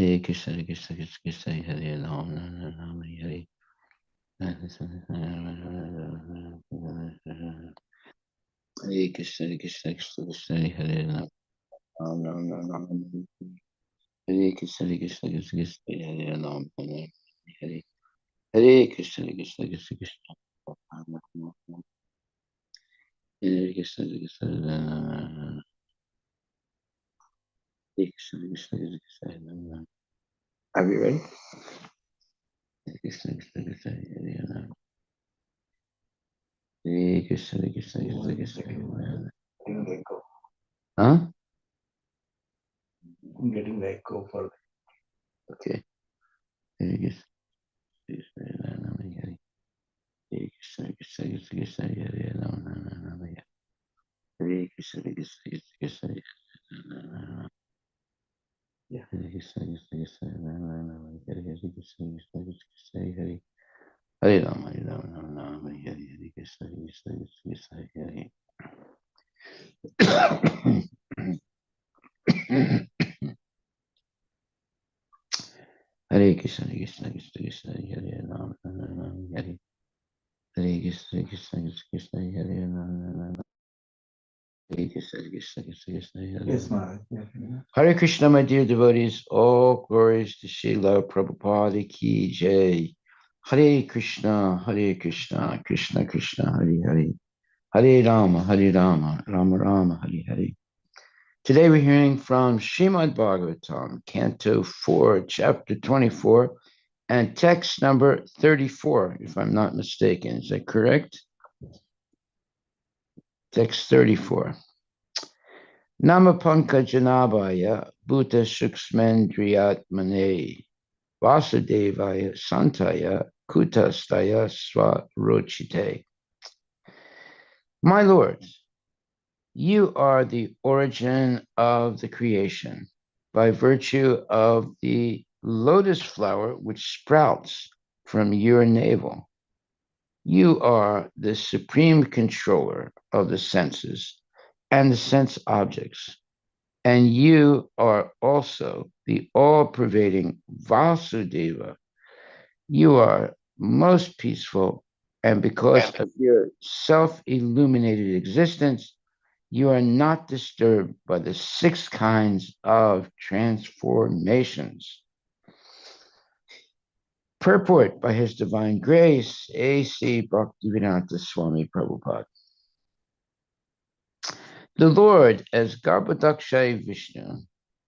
Hare Krishna, Hare Krishna, Krishna Krishna, Hare Ram, Ram Ram, Hare. Hare Krishna, Hare Krishna, Krishna Krishna, Hare Ram, Ram Ram, Ram. Hare Krishna, Hare Krishna, Krishna Krishna, Hare Ram, Ram. Hare Hare Krishna, Hare Krishna, Krishna Krishna, Hare Krishna, Hare Krishna, Hare Krishna, Krishna Krishna, Hare Ram. Are we ready? Hare Krishna, Krishna Krishna, Hare Ram. Hare Krishna, Hare Krishna, Krishna Krishna, Hare Ram. Huh? I'm getting the echo for Okay. Hare Krishna, Krishna Ram, Hare. Hare Krishna, Krishna Krishna, Krishna Hare Ram, Ram Ram, Hare. Hare Krishna, Krishna Krishna, Krishna Hare Ram. yeah. Hare Krishna, Krishna Krishna, Ram Ram, Hare. Hare Krishna, Krishna Krishna, Hare. Hare Ram, Hare Ram, Ram Ram, Hare. Hare Krishna, Krishna Krishna, Hare. Hare Krishna, Krishna Krishna, Krishna Hare Ram, Ram Ram, Hare. Hare Krishna, Krishna Krishna, Krishna Hare Ram, Ram. Hare Krishna, Krishna Krishna, Krishna Hare. Yes, Maharaj. Yeah. Hare Krishna, my dear devotees, all glories to Srila Prabhupada ki jai. Hare Krishna, Krishna Krishna, Hare Hare. Hare Rama, Rama Rama, Hare Hare. Today we're hearing from Srimad Bhagavatam, Canto 4, Chapter 24, and text number 34, if I'm not mistaken. Is that correct? Text 34. Namapanka Janabaya Bhuta Suksmendriyatmane Vasudevaya Santaya Kutastaya Swarochite. My Lord, you are the origin of the creation by virtue of the lotus flower which sprouts from your navel. You are the supreme controller of the senses and the sense objects, and you are also the all-pervading Vasudeva. You are most peaceful, and because of your self-illuminated existence, you are not disturbed by the 6 kinds of transformations. Purport by His Divine Grace, A.C. Bhaktivedanta Swami Prabhupada. The Lord, as Garbhodakshay Vishnu,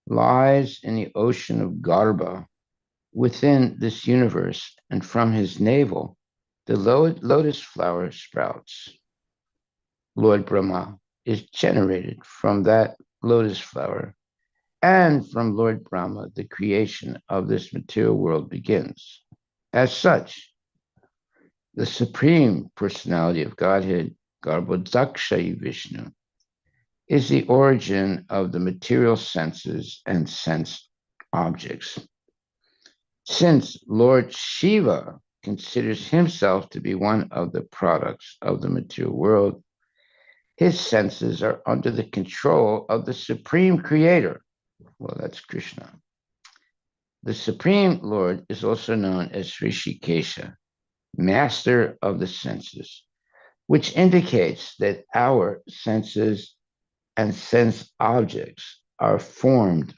lies in the ocean of Garbha within this universe, and from his navel, the lotus flower sprouts. Lord Brahma is generated from that lotus flower, and from Lord Brahma, the creation of this material world begins. As such, the Supreme Personality of Godhead, Garbhodakshay Vishnu, is the origin of the material senses and sense objects. Since Lord Shiva considers himself to be one of the products of the material world, his senses are under the control of the Supreme Creator. Well, that's Krishna. The Supreme Lord is also known as Rishikesha, master of the senses, which indicates that our senses and sense objects are formed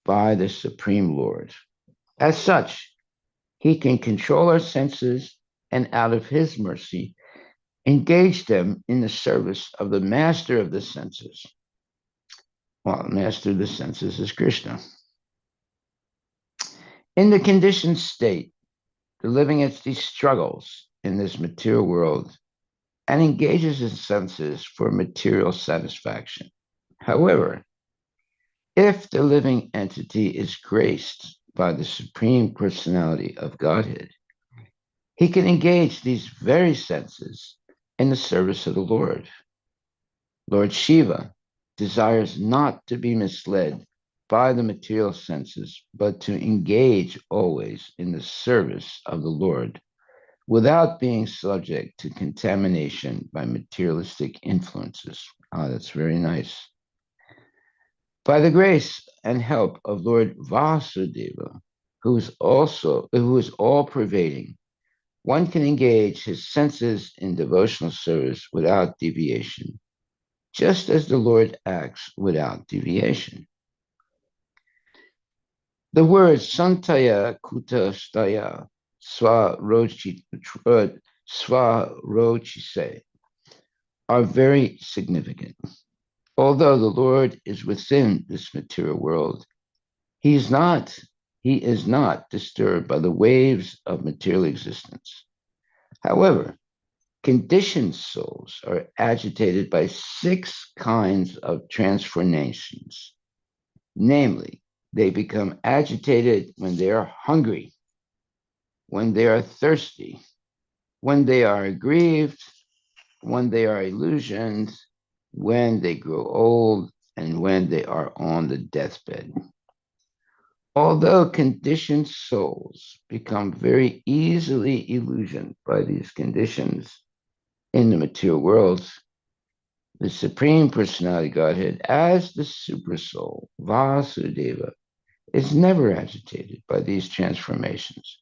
by the Supreme Lord. As such, he can control our senses and out of his mercy, engage them in the service of the master of the senses. Well, the master of the senses is Krishna. In the conditioned state, the living entity struggles in this material world and engages his senses for material satisfaction. However, if the living entity is graced by the Supreme Personality of Godhead, he can engage these very senses in the service of the Lord. Lord Shiva desires not to be misled by the material senses, but to engage always in the service of the Lord without being subject to contamination by materialistic influences. Ah, that's very nice. By the grace and help of Lord Vasudeva, who is all pervading, one can engage his senses in devotional service without deviation, just as the Lord acts without deviation. The words Santaya Kuta Staya Swarochise are very significant. Although the Lord is within this material world, he is not disturbed by the waves of material existence. However, conditioned souls are agitated by 6 kinds of transformations. Namely, they become agitated when they are hungry, when they are thirsty, when they are aggrieved, when they are illusioned, when they grow old, and when they are on the deathbed. Although conditioned souls become very easily illusioned by these conditions in the material world, the Supreme Personality Godhead, as the Supersoul, Vasudeva, is never agitated by these transformations.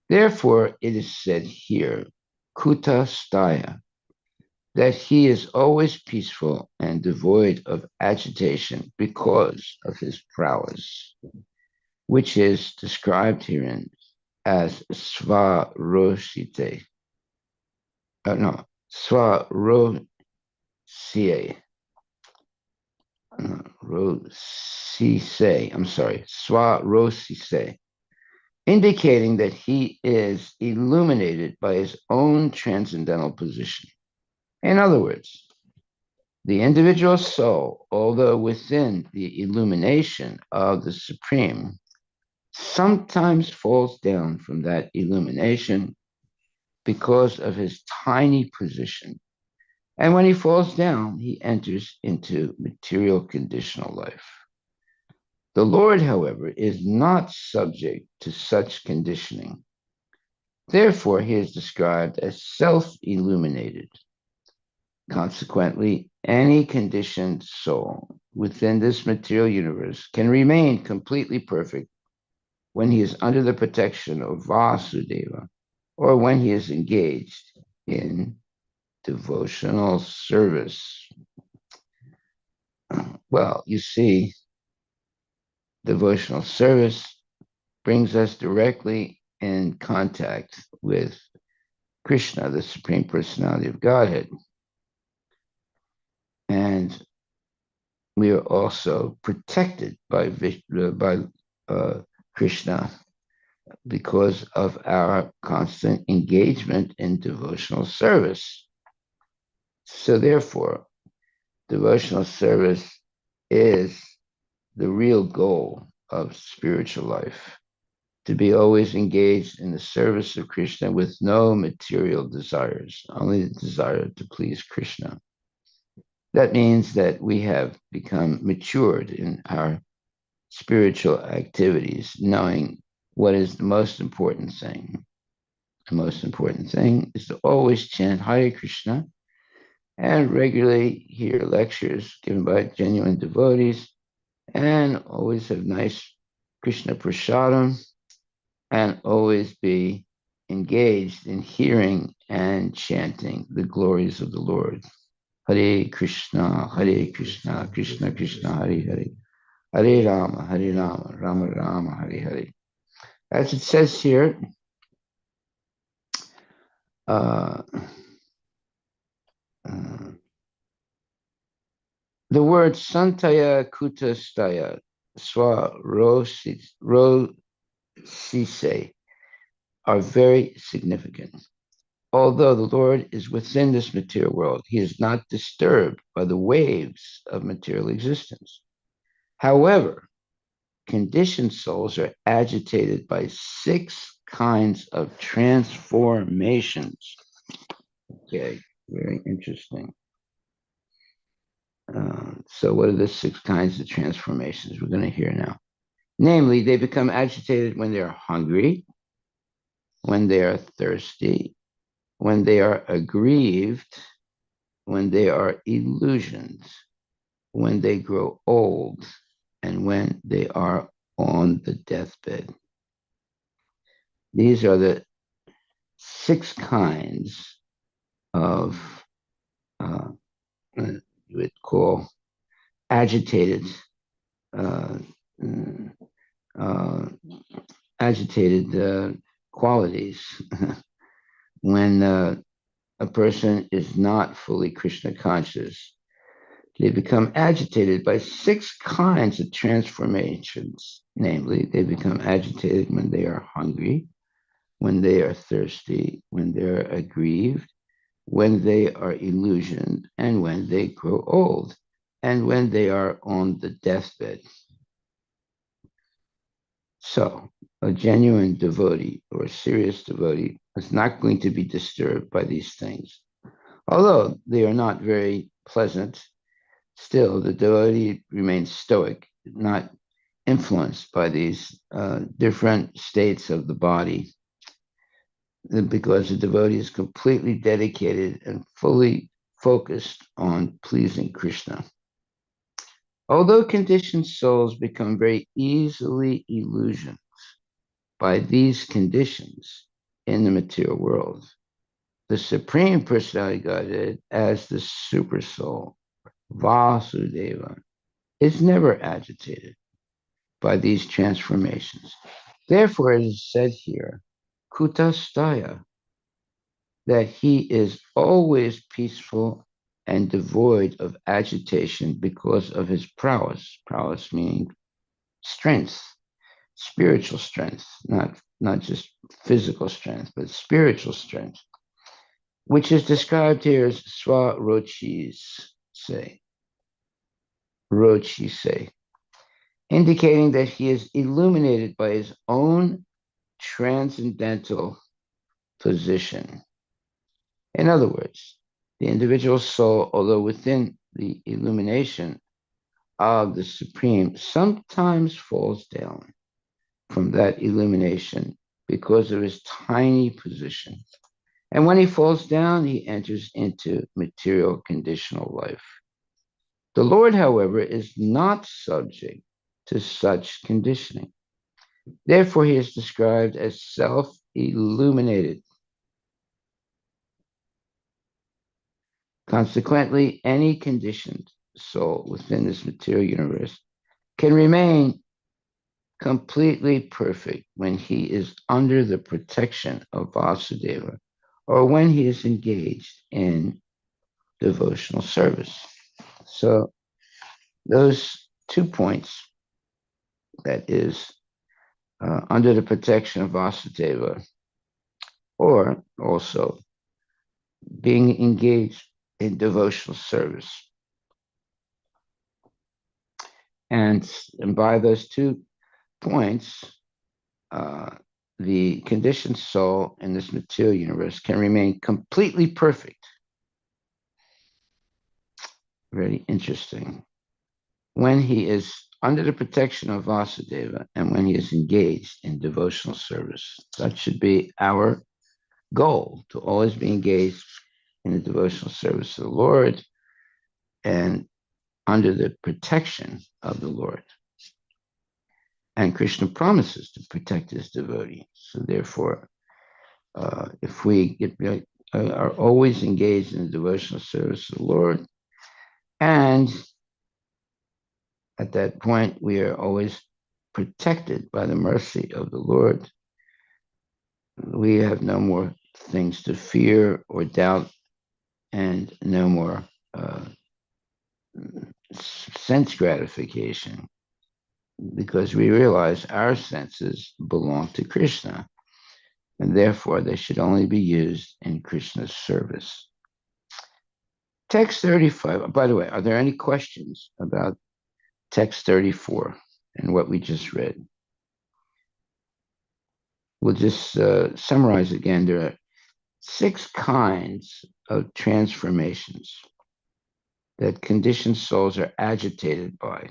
Therefore, it is said here, Kuta Staya, that he is always peaceful and devoid of agitation because of his prowess, which is described herein as Svarosite. No, Svarosie. Rosise, I'm sorry, Svarosise, indicating that he is illuminated by his own transcendental position. In other words, the individual soul, although within the illumination of the Supreme, sometimes falls down from that illumination because of his tiny position. And when he falls down, he enters into material conditional life. The Lord, however, is not subject to such conditioning. Therefore, he is described as self-illuminated. Consequently, any conditioned soul within this material universe can remain completely perfect when he is under the protection of Vasudeva or when he is engaged in devotional service. Well, you see, devotional service brings us directly in contact with Krishna, the Supreme Personality of Godhead. And we are also protected by Krishna because of our constant engagement in devotional service. So therefore, devotional service is the real goal of spiritual life, to be always engaged in the service of Krishna with no material desires, only the desire to please Krishna. That means that we have become matured in our spiritual activities, knowing what is the most important thing. The most important thing is to always chant Hare Krishna and regularly hear lectures given by genuine devotees and always have nice Krishna prasadam and always be engaged in hearing and chanting the glories of the Lord. Hare Krishna, Krishna Krishna, Hare Hare, Hare Rama, Rama Rama, Hare Hare. As it says here, the word Santaya Kutastaya Swarosise are very significant. Although the Lord is within this material world, he is not disturbed by the waves of material existence. However, conditioned souls are agitated by 6 kinds of transformations. Okay, very interesting. So what are the 6 kinds of transformations we're going to hear now? Namely, they become agitated when they're hungry, when they are thirsty, when they are aggrieved, when they are illusioned, when they grow old, and when they are on the deathbed. These are the 6 kinds of uh, you would call agitated uh, uh, agitated qualities when a person is not fully Krishna conscious. They become agitated by 6 kinds of transformations. Namely, they become agitated when they are hungry, when they are thirsty, when they are aggrieved, when they are illusioned, and when they grow old, and when they are on the deathbed. So, a genuine devotee or a serious devotee is not going to be disturbed by these things. Although they are not very pleasant, still the devotee remains stoic, not influenced by these different states of the body, because the devotee is completely dedicated and fully focused on pleasing Krishna. Although conditioned souls become very easily illusioned by these conditions in the material world, the Supreme Personality of Godhead, as the Super Soul, Vasudeva, is never agitated by these transformations. Therefore, it is said here, Kutastaya, that he is always peaceful and devoid of agitation because of his prowess. Prowess meaning strength, spiritual strength, not just physical strength, but spiritual strength, which is described here as Rochi say, indicating that he is illuminated by his own transcendental position. In other words, the individual soul, although within the illumination of the Supreme, sometimes falls down from that illumination because of his tiny position. And when he falls down, he enters into material conditional life. The Lord, however, is not subject to such conditioning. Therefore, he is described as self-illuminated. Consequently, any conditioned soul within this material universe can remain completely perfect when he is under the protection of Vasudeva or when he is engaged in devotional service. So those 2 points, that is, under the protection of Vasudeva, or also being engaged in devotional service. And by those 2 points, the conditioned soul in this material universe can remain completely perfect. Very interesting. When he is under the protection of Vasudeva and when he is engaged in devotional service. That should be our goal, to always be engaged in the devotional service of the Lord and under the protection of the Lord. And Krishna promises to protect his devotee. So therefore, if we are always engaged in the devotional service of the Lord, and at that point we are always protected by the mercy of the Lord, we have no more things to fear or doubt, and no more sense gratification, because we realize our senses belong to Krishna, and therefore they should only be used in Krishna's service. Text 35, by the way, are there any questions about text 34 and what we just read? We'll just summarize again. There are 6 kinds of transformations that conditioned souls are agitated by.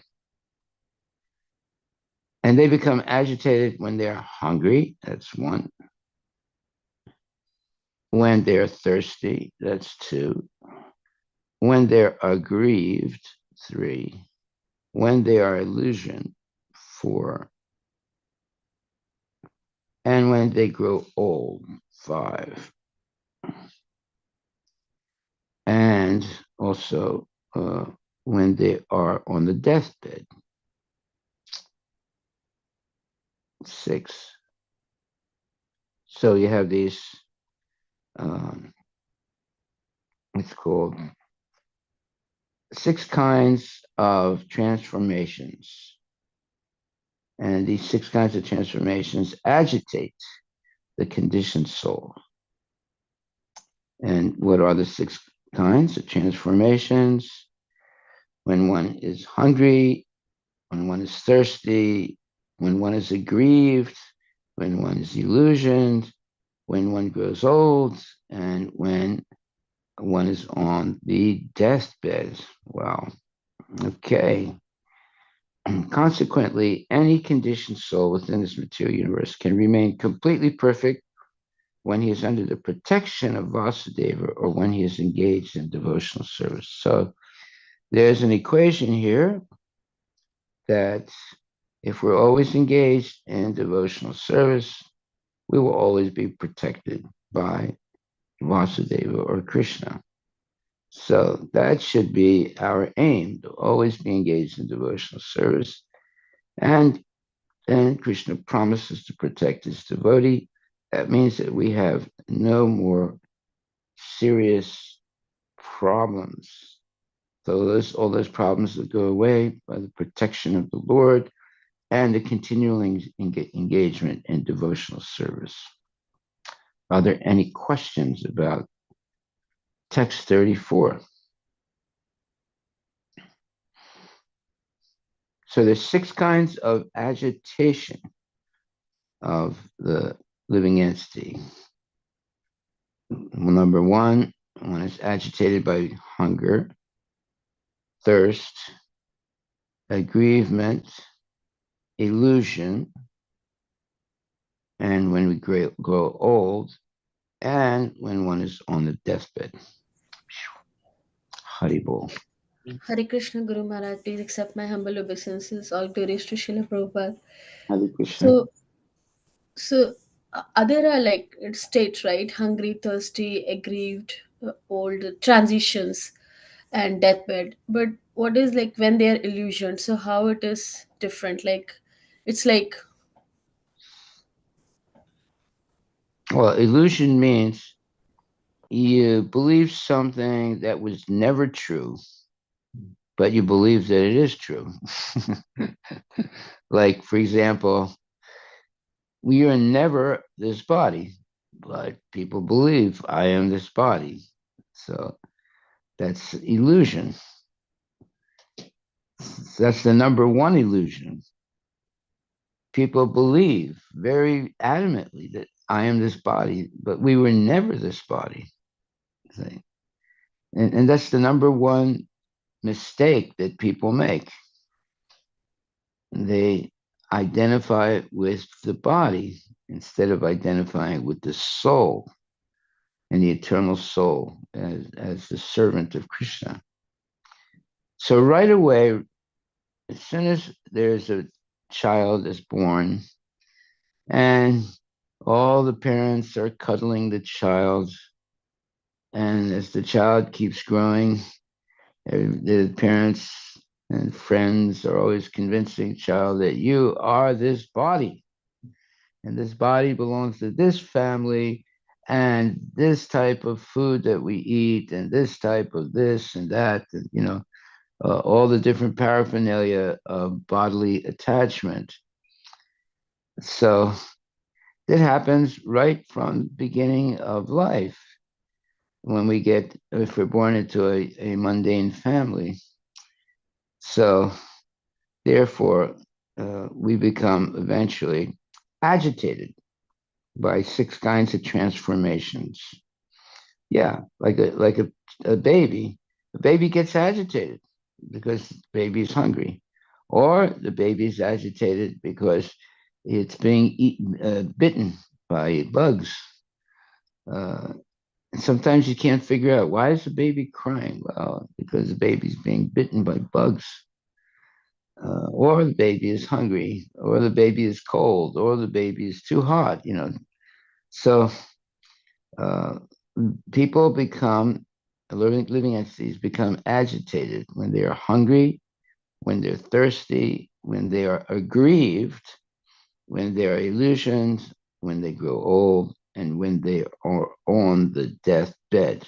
And they become agitated when they're hungry, that's 1. When they're thirsty, that's 2. When they're aggrieved, 3. when they are illusion, 4, and when they grow old, 5, and also when they are on the deathbed, 6. So you have these, it's called 6 kinds of transformations. And these 6 kinds of transformations agitate the conditioned soul. And what are the 6 kinds of transformations? When one is hungry, when one is thirsty, when one is aggrieved, when one is illusioned, when one grows old, and when one is on the deathbed. Wow. Okay. Consequently, any conditioned soul within this material universe can remain completely perfect when he is under the protection of Vasudeva or when he is engaged in devotional service. So there's an equation here that if we're always engaged in devotional service, we will always be protected by Vasudeva or Krishna. So that should be our aim, to always be engaged in devotional service. And Krishna promises to protect his devotee. That means that we have no more serious problems. So all those problems that go away by the protection of the Lord and the continuing engagement in devotional service. Are there any questions about text 34? So there's 6 kinds of agitation of the living entity. Number 1, one is agitated by hunger, thirst, aggrievement, illusion, and when we grow old, and when one is on the deathbed. Haribol. Hare Krishna Guru Maharaj, please accept my humble obeisances. All glories to Srila Prabhupada. Hare Krishna. So, there are like states, right? Hungry, thirsty, aggrieved, old, transitions, and deathbed. But what is like when they are illusioned? So how it is different? Like it's like Well, illusion means you believe something that was never true, but you believe that it is true. Like, for example, we are never this body, but people believe I am this body. So that's illusion. That's the number 1 illusion. People believe very adamantly that I am this body, but we were never this body. And that's the number 1 mistake that people make. They identify with the body instead of identifying with the soul and the eternal soul as the servant of Krishna. So right away, as soon as there's a child is born and all the parents are cuddling the child, and as the child keeps growing, the parents and friends are always convincing the child that you are this body, and this body belongs to this family, and this type of food that we eat, and this type of this and that, and, all the different paraphernalia of bodily attachment. So it happens right from the beginning of life when if we're born into a mundane family. So therefore, we become eventually agitated by 6 kinds of transformations. Yeah, like a baby. The baby gets agitated because the baby is hungry, or the baby is agitated because it's being bitten by bugs. And sometimes you can't figure out, why is the baby crying? Well, because the baby's being bitten by bugs. or the baby is hungry, or the baby is cold, or the baby is too hot, So uh, people become, living entities become agitated when they are hungry, when they're thirsty, when they are aggrieved, when they are illusioned, when they grow old, and when they are on the deathbed.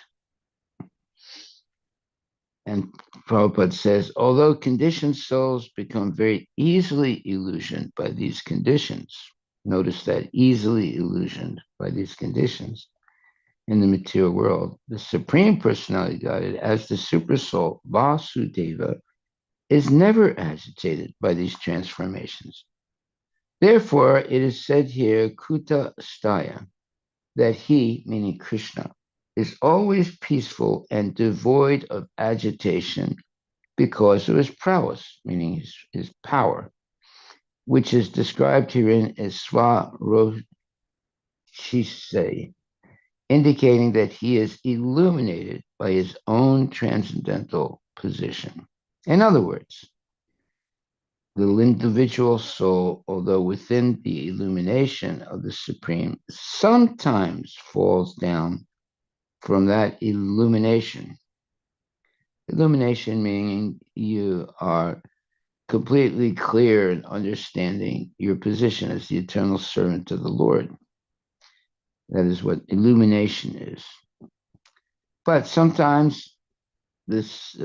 And Prabhupada says, although conditioned souls become very easily illusioned by these conditions, notice that easily illusioned by these conditions in the material world, the Supreme Personality Godhead, as the Supersoul, Vasudeva, is never agitated by these transformations. Therefore, it is said here, Kuta Staya, that he, meaning Krishna, is always peaceful and devoid of agitation because of his prowess, meaning his power, which is described herein as Swarochishe, indicating that he is illuminated by his own transcendental position. In other words, the individual soul, although within the illumination of the Supreme, sometimes falls down from that illumination. Illumination meaning you are completely clear in understanding your position as the eternal servant of the Lord. That is what illumination is. But sometimes this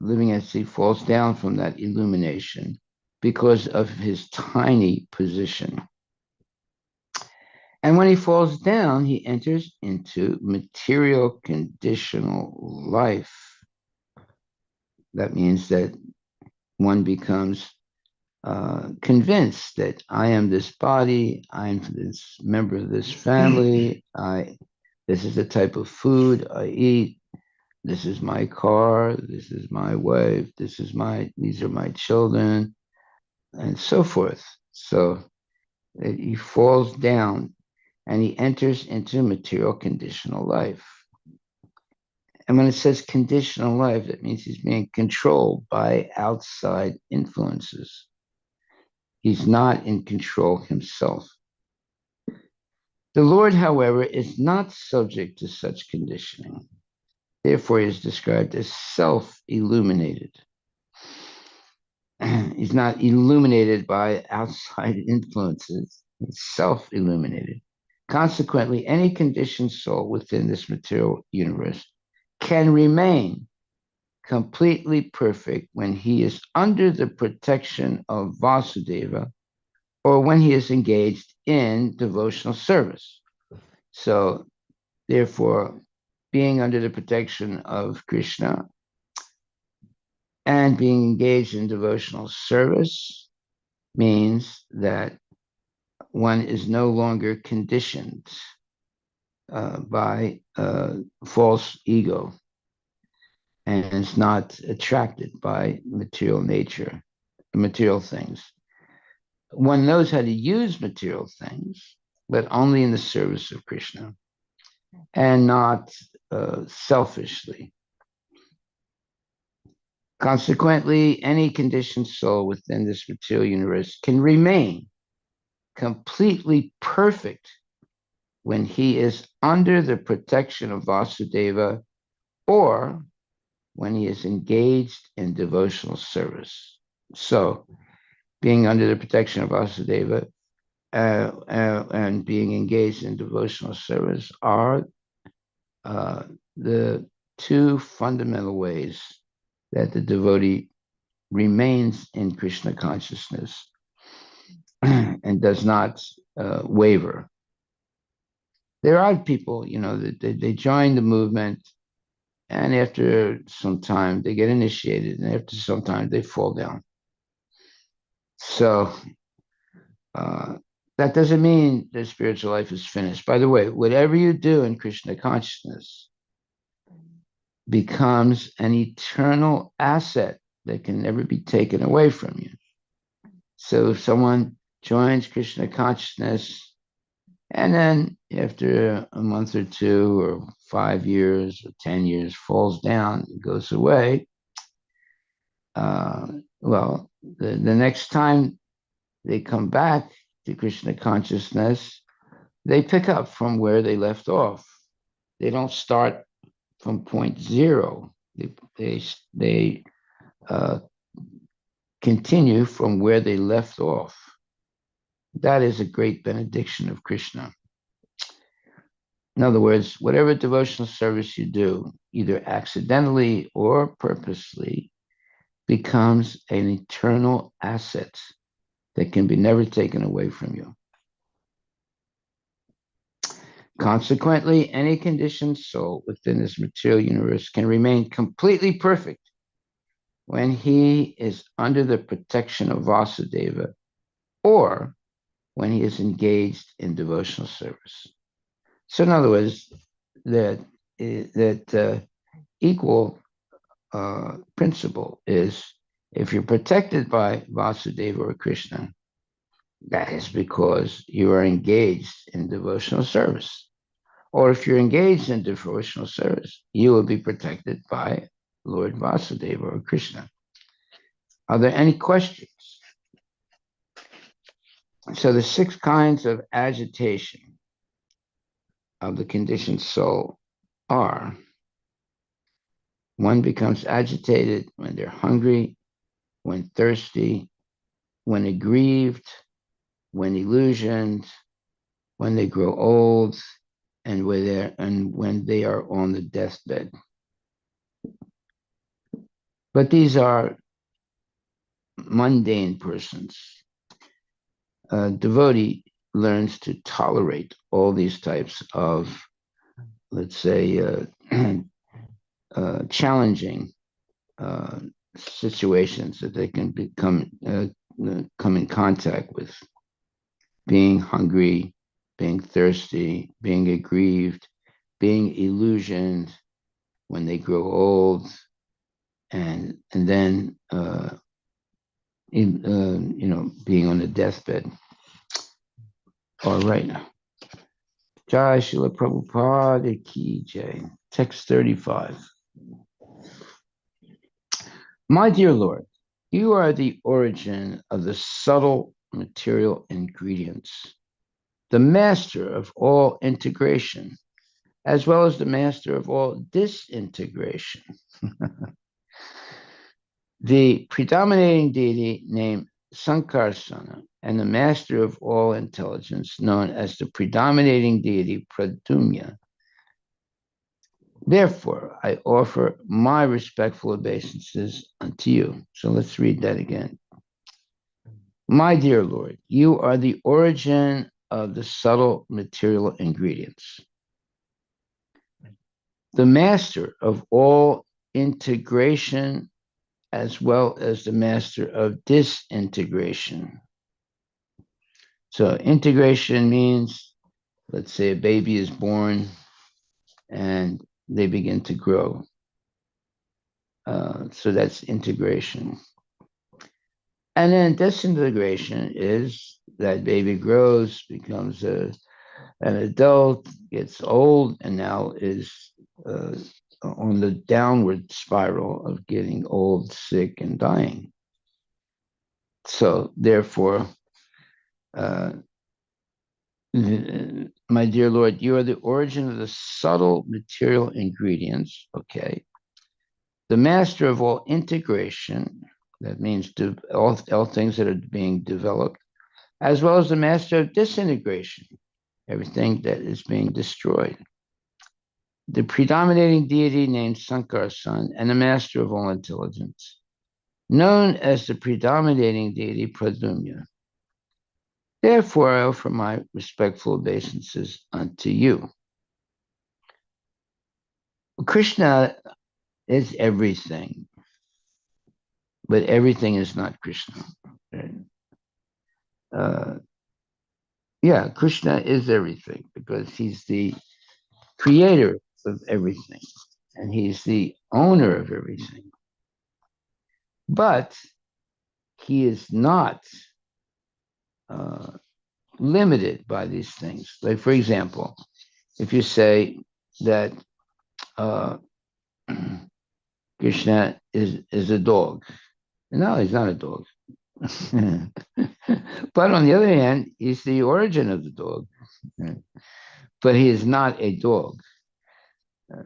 living entity falls down from that illumination because of his tiny position. And when he falls down, he enters into material conditional life. That means that one becomes convinced that I am this body, I'm this member of this family, this is the type of food I eat, this is my car, this is my wife, these are my children, and so forth. So he falls down and he enters into material conditional life. And when it says conditional life, that means he's being controlled by outside influences. He's not in control himself. The Lord, however, is not subject to such conditioning. Therefore, he is described as self-illuminated. He's not illuminated by outside influences. He's self-illuminated. Consequently, any conditioned soul within this material universe can remain completely perfect when he is under the protection of Vasudeva or when he is engaged in devotional service. So, therefore, being under the protection of Krishna and being engaged in devotional service means that one is no longer conditioned by false ego and is not attracted by material nature, material things. One knows how to use material things, but only in the service of Krishna and not selfishly. Consequently, any conditioned soul within this material universe can remain completely perfect when he is under the protection of Vasudeva or when he is engaged in devotional service. So, being under the protection of Vasudeva and being engaged in devotional service are the two fundamental ways that the devotee remains in Krishna consciousness and does not waver. There are people, that they join the movement, and after some time they get initiated, and after some time they fall down. So that doesn't mean their spiritual life is finished. By the way, whatever you do in Krishna consciousness becomes an eternal asset that can never be taken away from you. So if someone joins Krishna consciousness and then after a month or two or 5 years or 10 years falls down and goes away, Well, the next time they come back to Krishna consciousness, they pick up from where they left off. They don't start from point zero. They uh, continue from where they left off. That is a great benediction of Krishna. In other words, whatever devotional service you do, either accidentally or purposely, becomes an eternal asset that can be never taken away from you. Consequently, any conditioned soul within this material universe can remain completely perfect when he is under the protection of Vasudeva or when he is engaged in devotional service. So, in other words, that equal principle is if you're protected by Vasudeva or Krishna, that is because you are engaged in devotional service. Or if you're engaged in devotional service, you will be protected by Lord Vasudeva or Krishna. Are there any questions? So the 6 kinds of agitation of the conditioned soul are: one becomes agitated when they're hungry, when thirsty, when aggrieved, when illusioned, when they grow old, and when they are on the deathbed. But these are mundane persons. A devotee learns to tolerate all these types of, let's say, challenging situations that they can come in contact with: being hungry, being thirsty, being aggrieved, being illusioned when they grow old, and then being on the deathbed. All right. Jai Srila Prabhupada Ki Jai. Text 35. My dear Lord, you are the origin of the subtle material ingredients, the master of all integration, as well as the master of all disintegration. The predominating deity named Sankarsana and the master of all intelligence known as the predominating deity Pradumya. Therefore, I offer my respectful obeisances unto you. So let's read that again. My dear Lord, you are the origin of the subtle material ingredients, the master of all integration, as well as the master of disintegration. So integration means, let's say a baby is born and they begin to grow. So that's integration. And then disintegration is that baby grows, becomes an adult, gets old, and now is on the downward spiral of getting old, sick, and dying. So therefore, my dear Lord, you are the origin of the subtle material ingredients, okay? The master of all integration, that means all things that are being developed, as well as the master of disintegration, everything that is being destroyed. The predominating deity named Sankarsan and the master of all intelligence, known as the predominating deity Pradumya. Therefore, I offer my respectful obeisances unto you. Krishna is everything, but everything is not Krishna. Krishna is everything because he's the creator of everything and he's the owner of everything. But he is not limited by these things. Like, for example, if you say that Krishna is a dog, No, he's not a dog. But on the other hand, he's the origin of the dog. But he is not a dog.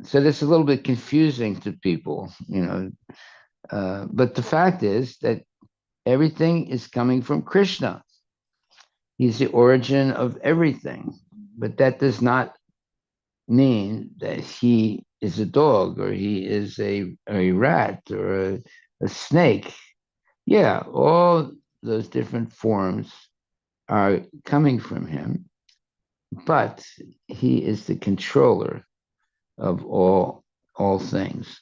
So that's a little bit confusing to people, But the fact is that everything is coming from Krishna. He's the origin of everything. But that does not mean that he is a dog or he is a rat or a snake. Yeah, all those different forms are coming from him, but he is the controller of all things.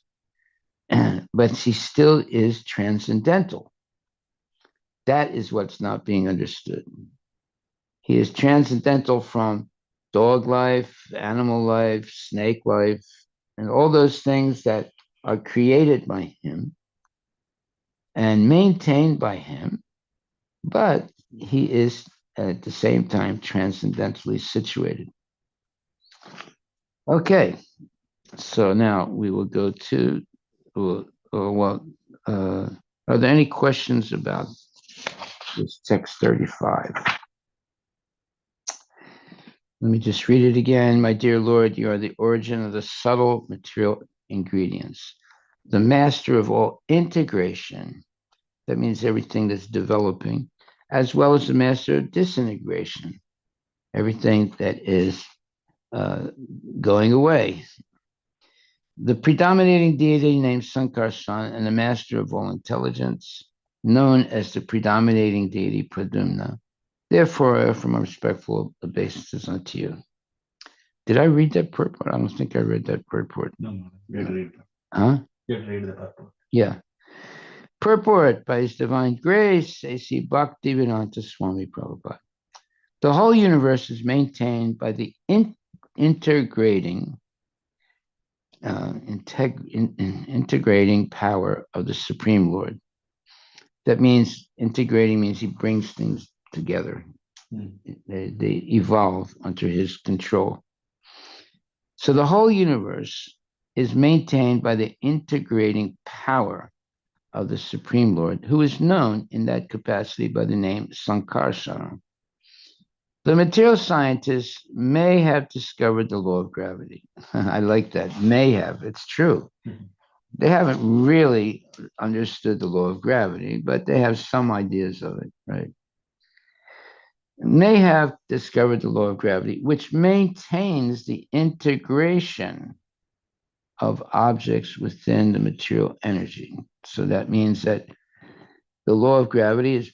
But he still is transcendental. That is what's not being understood. He is transcendental from dog life, animal life, snake life, and all those things that are created by him and maintained by him, but he is at the same time transcendentally situated. Okay, so now we will go to, are there any questions about this text 35? Let me just read it again. My dear Lord, you are the origin of the subtle material ingredients, the master of all integration. That means everything that's developing, as well as the master of disintegration, everything that is going away. The predominating deity named Sankarshan and the master of all intelligence, known as the predominating deity Pradumna. Therefore, I offer my respectful obeisances unto you. Did I read that purport? I don't think I read that purport. No, you had to read. Huh? You had to read the purport. Yeah. Purport by His Divine Grace, A.C. Bhaktivedanta Swami Prabhupada. The whole universe is maintained by the integrating power of the Supreme Lord. That means integrating means he brings things together. They evolve under his control. So the whole universe is maintained by the integrating power of the Supreme Lord, who is known in that capacity by the name Sankarsana. The material scientists may have discovered the law of gravity. I like that. May have. It's true. They haven't really understood the law of gravity, but they have some ideas of it, right? May have discovered the law of gravity, which maintains the integration of objects within the material energy. So that means that the law of gravity is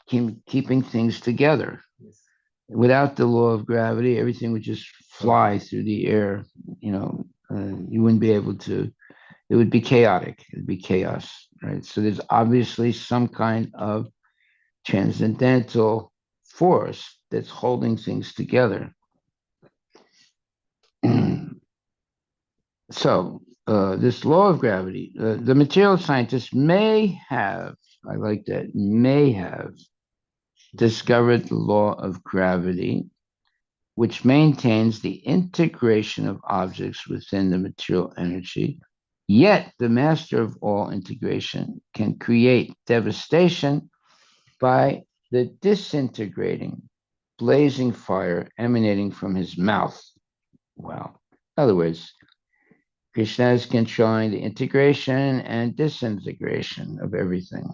keeping things together. Yes. Without the law of gravity, everything would just fly through the air. You wouldn't be able to, it would be chaotic. It would be chaos, right? So there's obviously some kind of transcendental force that's holding things together. So this law of gravity, the material scientists may have, I like that, may have discovered the law of gravity, which maintains the integration of objects within the material energy. Yet the master of all integration can create devastation by the disintegrating, blazing fire emanating from his mouth. Wow. In other words, Krishna is controlling the integration and disintegration of everything.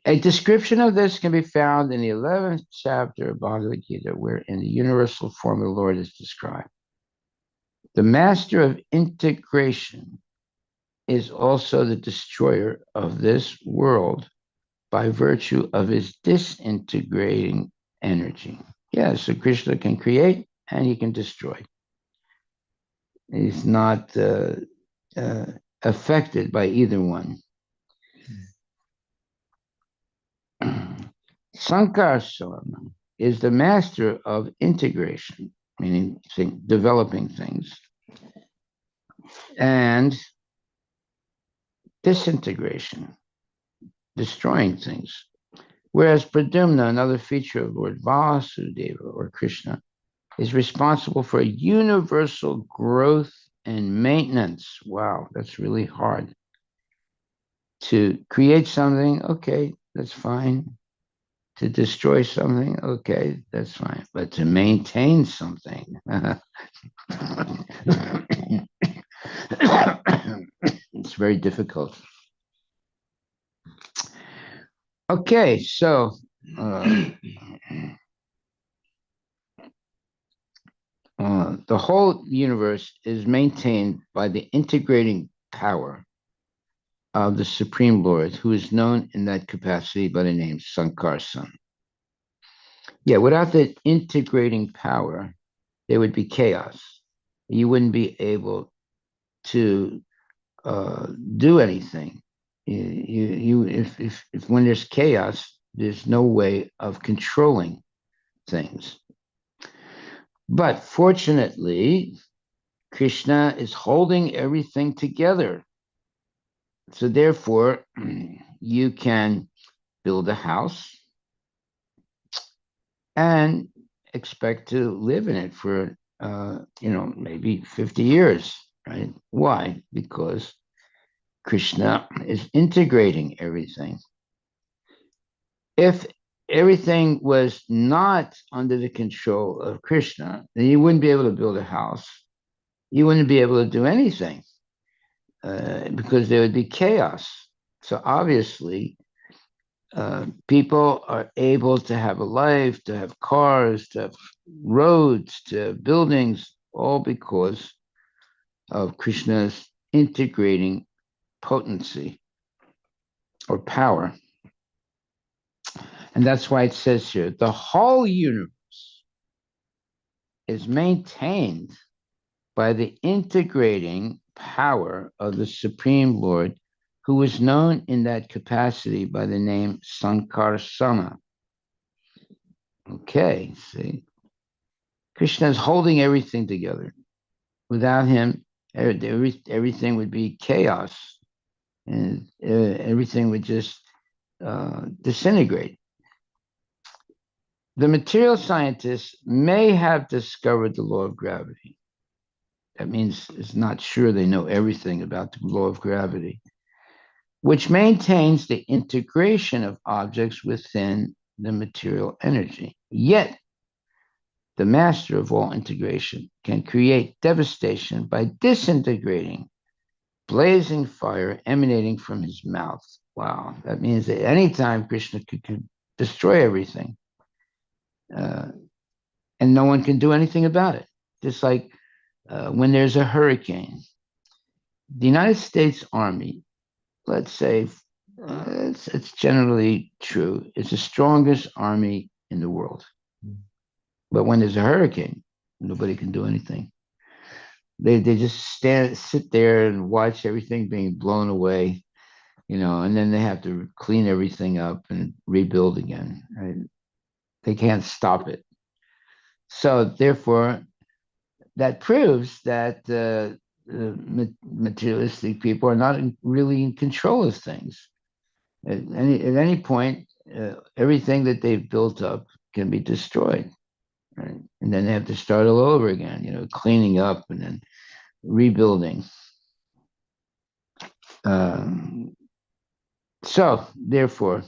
A description of this can be found in the 11th chapter of Bhagavad Gita, wherein the universal form of the Lord is described. The master of integration is also the destroyer of this world by virtue of his disintegrating energy. Yeah, so Krishna can create and he can destroy. He's not affected by either one. Sankarsana is the master of integration, meaning developing things, and disintegration, destroying things. Whereas Pradumna, another feature of Lord Vasudeva or Krishna, is responsible for universal growth and maintenance. Wow, that's really hard. To create something, okay, that's fine. To destroy something, okay, that's fine. But to maintain something, it's very difficult. Okay, so the whole universe is maintained by the integrating power of the Supreme Lord, who is known in that capacity by the name Sankar Sun. Yeah, without the integrating power, there would be chaos. You wouldn't be able to do anything. If when there's chaos, there's no way of controlling things. But fortunately, Krishna is holding everything together. So therefore, you can build a house and expect to live in it for maybe 50 years, right? Why? Because Krishna is integrating everything. If everything was not under the control of Krishna, then you wouldn't be able to build a house. You wouldn't be able to do anything because there would be chaos. So obviously, people are able to have a life, to have cars, to have roads, to have buildings, all because of Krishna's integrating potency or power. And that's why it says here, the whole universe is maintained by the integrating power of the Supreme Lord, who is known in that capacity by the name Sankarsana. Okay, see, Krishna is holding everything together. Without him, everything would be chaos, and everything would just disintegrate. The material scientists may have discovered the law of gravity. That means it's not sure they know everything about the law of gravity, which maintains the integration of objects within the material energy. Yet, the master of all integration can create devastation by disintegrating blazing fire emanating from his mouth. Wow, that means that anytime Krishna could destroy everything, uh, and no one can do anything about it. Just like when there's a hurricane, the United States Army, let's say, it's generally true, it's the strongest army in the world. But when there's a hurricane, nobody can do anything. They just sit there and watch everything being blown away, and then they have to clean everything up and rebuild again. Right? They can't stop it. So therefore, that proves that materialistic people are not really in control of things. At any point, everything that they've built up can be destroyed, right? And then they have to start all over again, cleaning up and then rebuilding. So, therefore,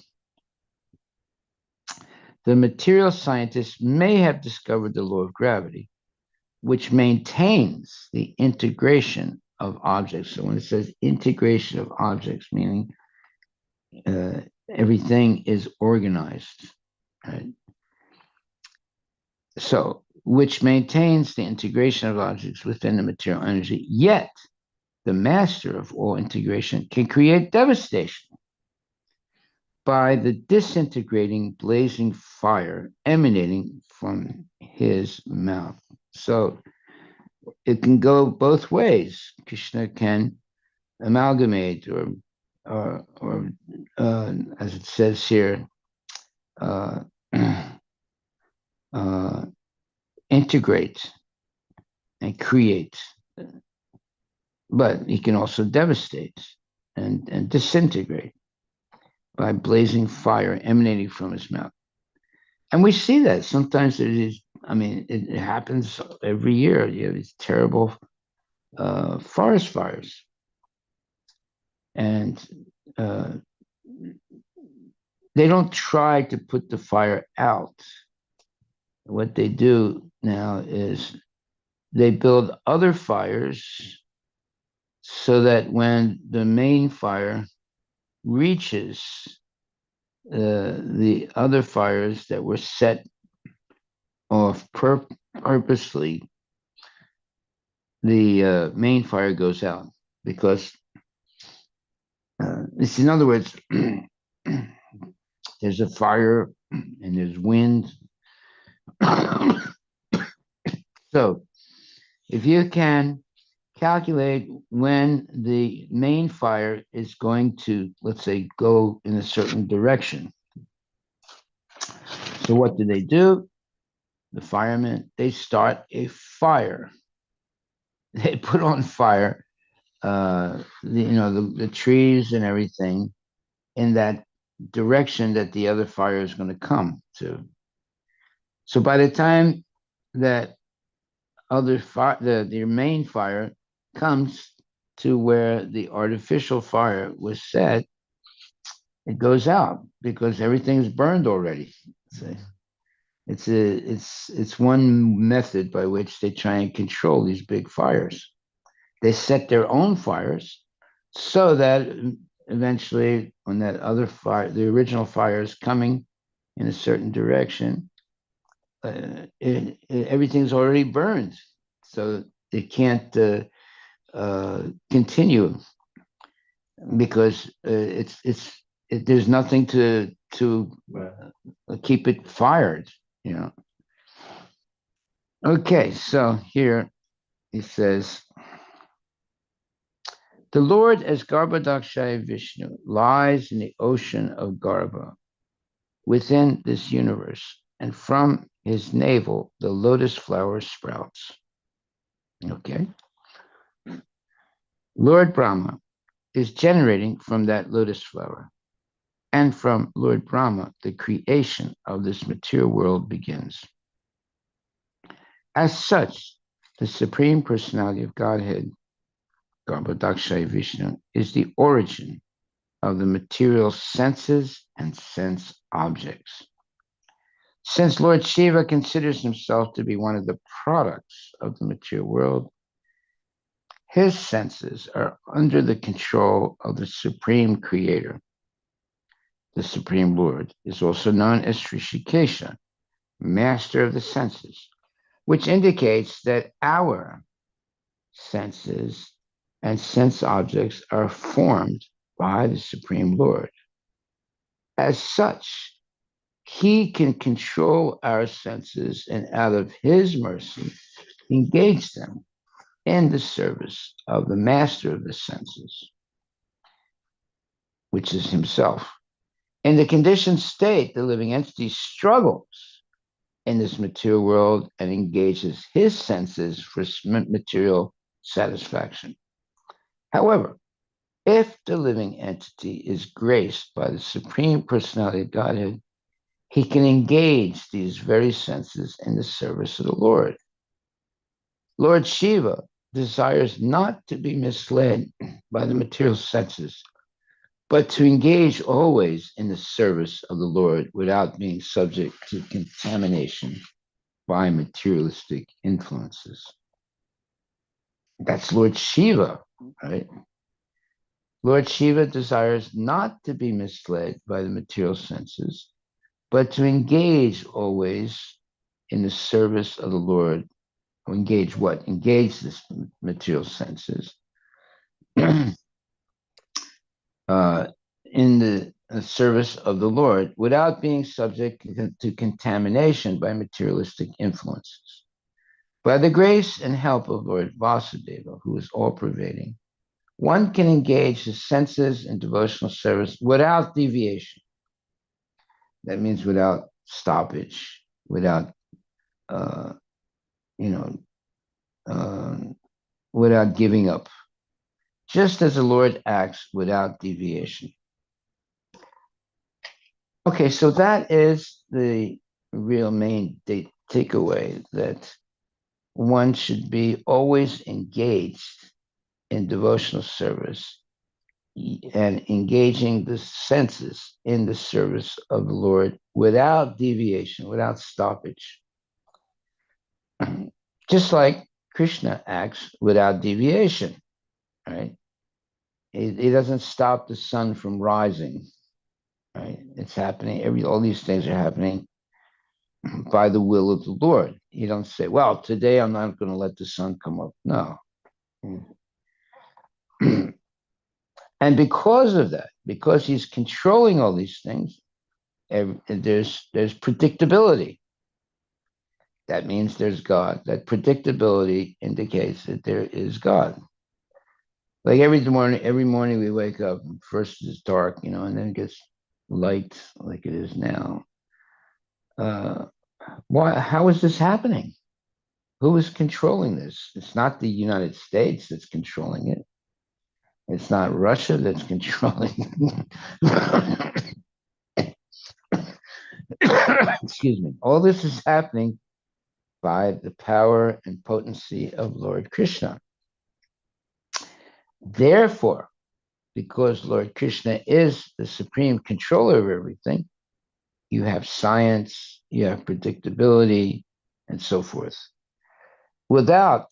the material scientists may have discovered the law of gravity, which maintains the integration of objects. So when it says integration of objects, meaning everything is organized, right? So, which maintains the integration of objects within the material energy, yet the master of all integration can create devastation by the disintegrating blazing fire emanating from his mouth. So it can go both ways. Krishna can amalgamate or as it says here, uh, integrate and create, but he can also devastate and disintegrate by blazing fire emanating from his mouth. And we see that sometimes it happens every year. You have these terrible forest fires. And they don't try to put the fire out. What they do now is they build other fires so that when the main fire reaches the other fires that were set off purposely, the main fire goes out because it's, in other words, there's a fire and there's wind. So if you can calculate when the main fire is going to, let's say, go in a certain direction. So what do? The firemen, they start a fire. They put on fire, the trees and everything in that direction that the other fire is going to come to. So by the time that other fire, the main fire comes to where the artificial fire was set, it goes out because everything's burned already. See? It's one method by which they try and control these big fires. They set their own fires so that eventually, when that other fire, the original fire, is coming in a certain direction, everything's already burned, so it can't continue because there's nothing to keep it fired. Okay, so here he says, the Lord as Garbhodakshaya Vishnu lies in the ocean of Garbha within this universe, and from his navel the lotus flower sprouts. Okay. Lord Brahma is generating from that lotus flower, and from Lord Brahma the creation of this material world begins. As such, the Supreme Personality of Godhead, Garbhodakshaya Vishnu, is the origin of the material senses and sense objects. Since Lord Shiva considers himself to be one of the products of the material world, his senses are under the control of the Supreme Creator. The Supreme Lord is also known as Rishikesha, master of the senses, which indicates that our senses and sense objects are formed by the Supreme Lord. As such, he can control our senses and out of his mercy engage them in the service of the master of the senses, which is himself. In the conditioned state, the living entity struggles in this material world and engages his senses for material satisfaction. However, if the living entity is graced by the Supreme Personality of Godhead, he can engage these very senses in the service of the Lord. Lord Shiva desires not to be misled by the material senses, but to engage always in the service of the Lord without being subject to contamination by materialistic influences. That's Lord Shiva, right? Lord Shiva desires not to be misled by the material senses, but to engage always in the service of the Lord. Engage what? Engage this material senses in the service of the Lord without being subject to contamination by materialistic influences. By the grace and help of Lord Vasudeva, who is all-pervading, one can engage his senses in devotional service without deviation. That means without stoppage, without, without giving up, just as the Lord acts without deviation. Okay, so that is the real main takeaway, that one should be always engaged in devotional service, and engaging the senses in the service of the Lord without deviation, without stoppage. Just like Krishna acts without deviation, right? He doesn't stop the sun from rising, right? It's happening. All these things are happening by the will of the Lord. You don't say, well, today I'm not going to let the sun come up. No. And because of that, because he's controlling all these things, there's predictability. That means there's God. That predictability indicates that there is God. Like every morning we wake up, and first it's dark, and then it gets light like it is now. Why? How is this happening? Who is controlling this? It's not the United States that's controlling it. It's not Russia that's controlling it. Excuse me. All this is happening by the power and potency of Lord Krishna. Therefore, because Lord Krishna is the supreme controller of everything, you have science, you have predictability, and so forth. Without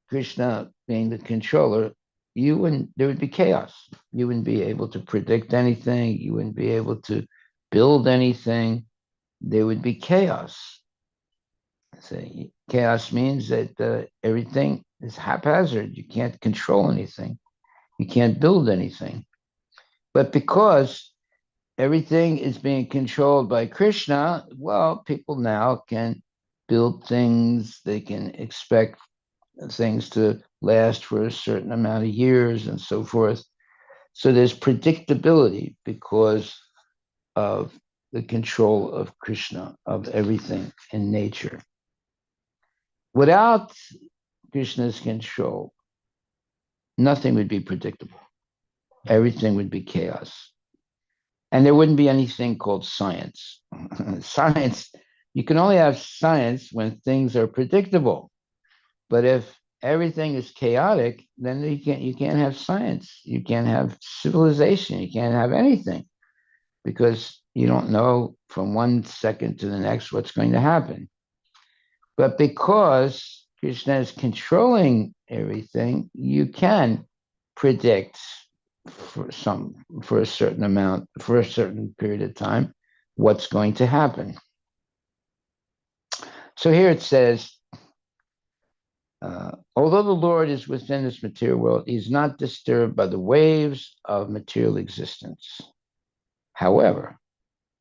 Krishna being the controller, there would be chaos. You wouldn't be able to predict anything. You wouldn't be able to build anything. There would be chaos. So chaos means that everything is haphazard. You can't control anything. You can't build anything. But because everything is being controlled by Krishna, well, people now can build things. They can expect things to last for a certain amount of years and so forth. So there's predictability because of the control of Krishna, of everything in nature. Without Krishna's control, nothing would be predictable. Everything would be chaos. And there wouldn't be anything called science. Science, you can only have science when things are predictable. But if everything is chaotic, then you can't have science. You can't have civilization. You can't have anything because you don't know from one second to the next what's going to happen. But because Krishna is controlling everything, you can predict for a certain amount, for a certain period of time, what's going to happen. So here it says, although the Lord is within this material world, he is not disturbed by the waves of material existence. However,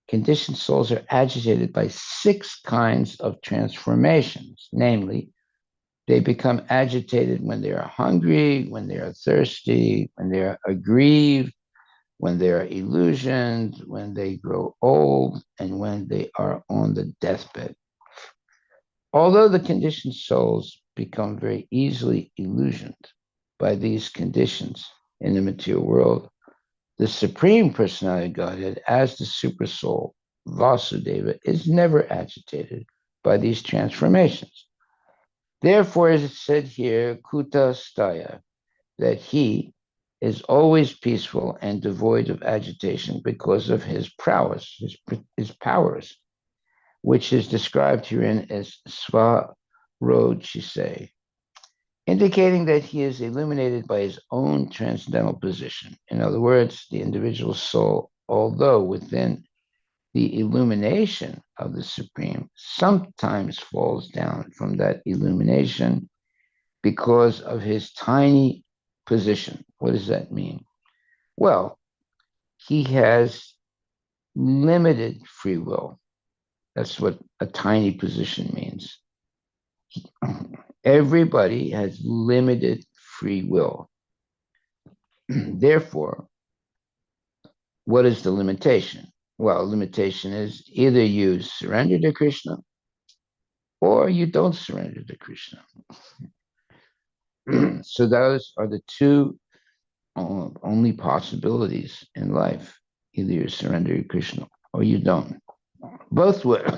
conditioned souls are agitated by 6 kinds of transformations, namely, they become agitated when they are hungry, when they are thirsty, when they are aggrieved, when they are illusioned, when they grow old, and when they are on the deathbed. Although the conditioned souls become very easily illusioned by these conditions in the material world, the Supreme Personality of Godhead, as the Super Soul, Vasudeva, is never agitated by these transformations. Therefore, as it said here, Kuta Staya, that he is always peaceful and devoid of agitation because of his prowess, his powers, which is described herein as Svarojise, indicating that he is illuminated by his own transcendental position. In other words, the individual soul, although within the illumination of the Supreme, sometimes falls down from that illumination because of his tiny position. What does that mean? Well, he has limited free will. That's what a tiny position means. Everybody has limited free will. Therefore, what is the limitation? Well, limitation is either you surrender to Krishna or you don't surrender to Krishna. So those are the 2 only possibilities in life. Either you surrender to Krishna or you don't. Both ways,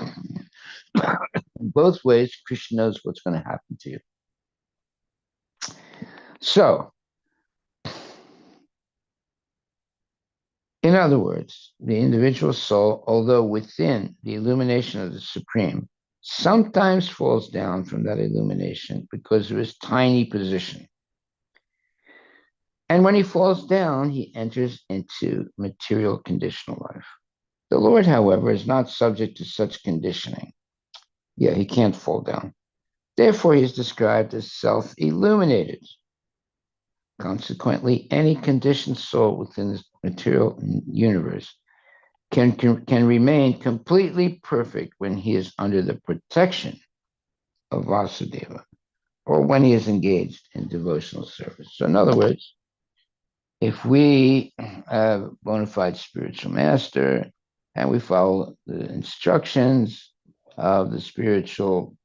both ways, Krishna knows what's going to happen to you. So, In other words, the individual soul, although within the illumination of the Supreme, sometimes falls down from that illumination because of his tiny position. And when he falls down, he enters into material conditional life. The Lord, however, is not subject to such conditioning. Yeah, he can't fall down. Therefore, he is described as self-illuminated. Consequently, any conditioned soul within this material universe can remain completely perfect when he is under the protection of Vasudeva or when he is engaged in devotional service. So in other words, if we have a bona fide spiritual master and we follow the instructions of the spiritual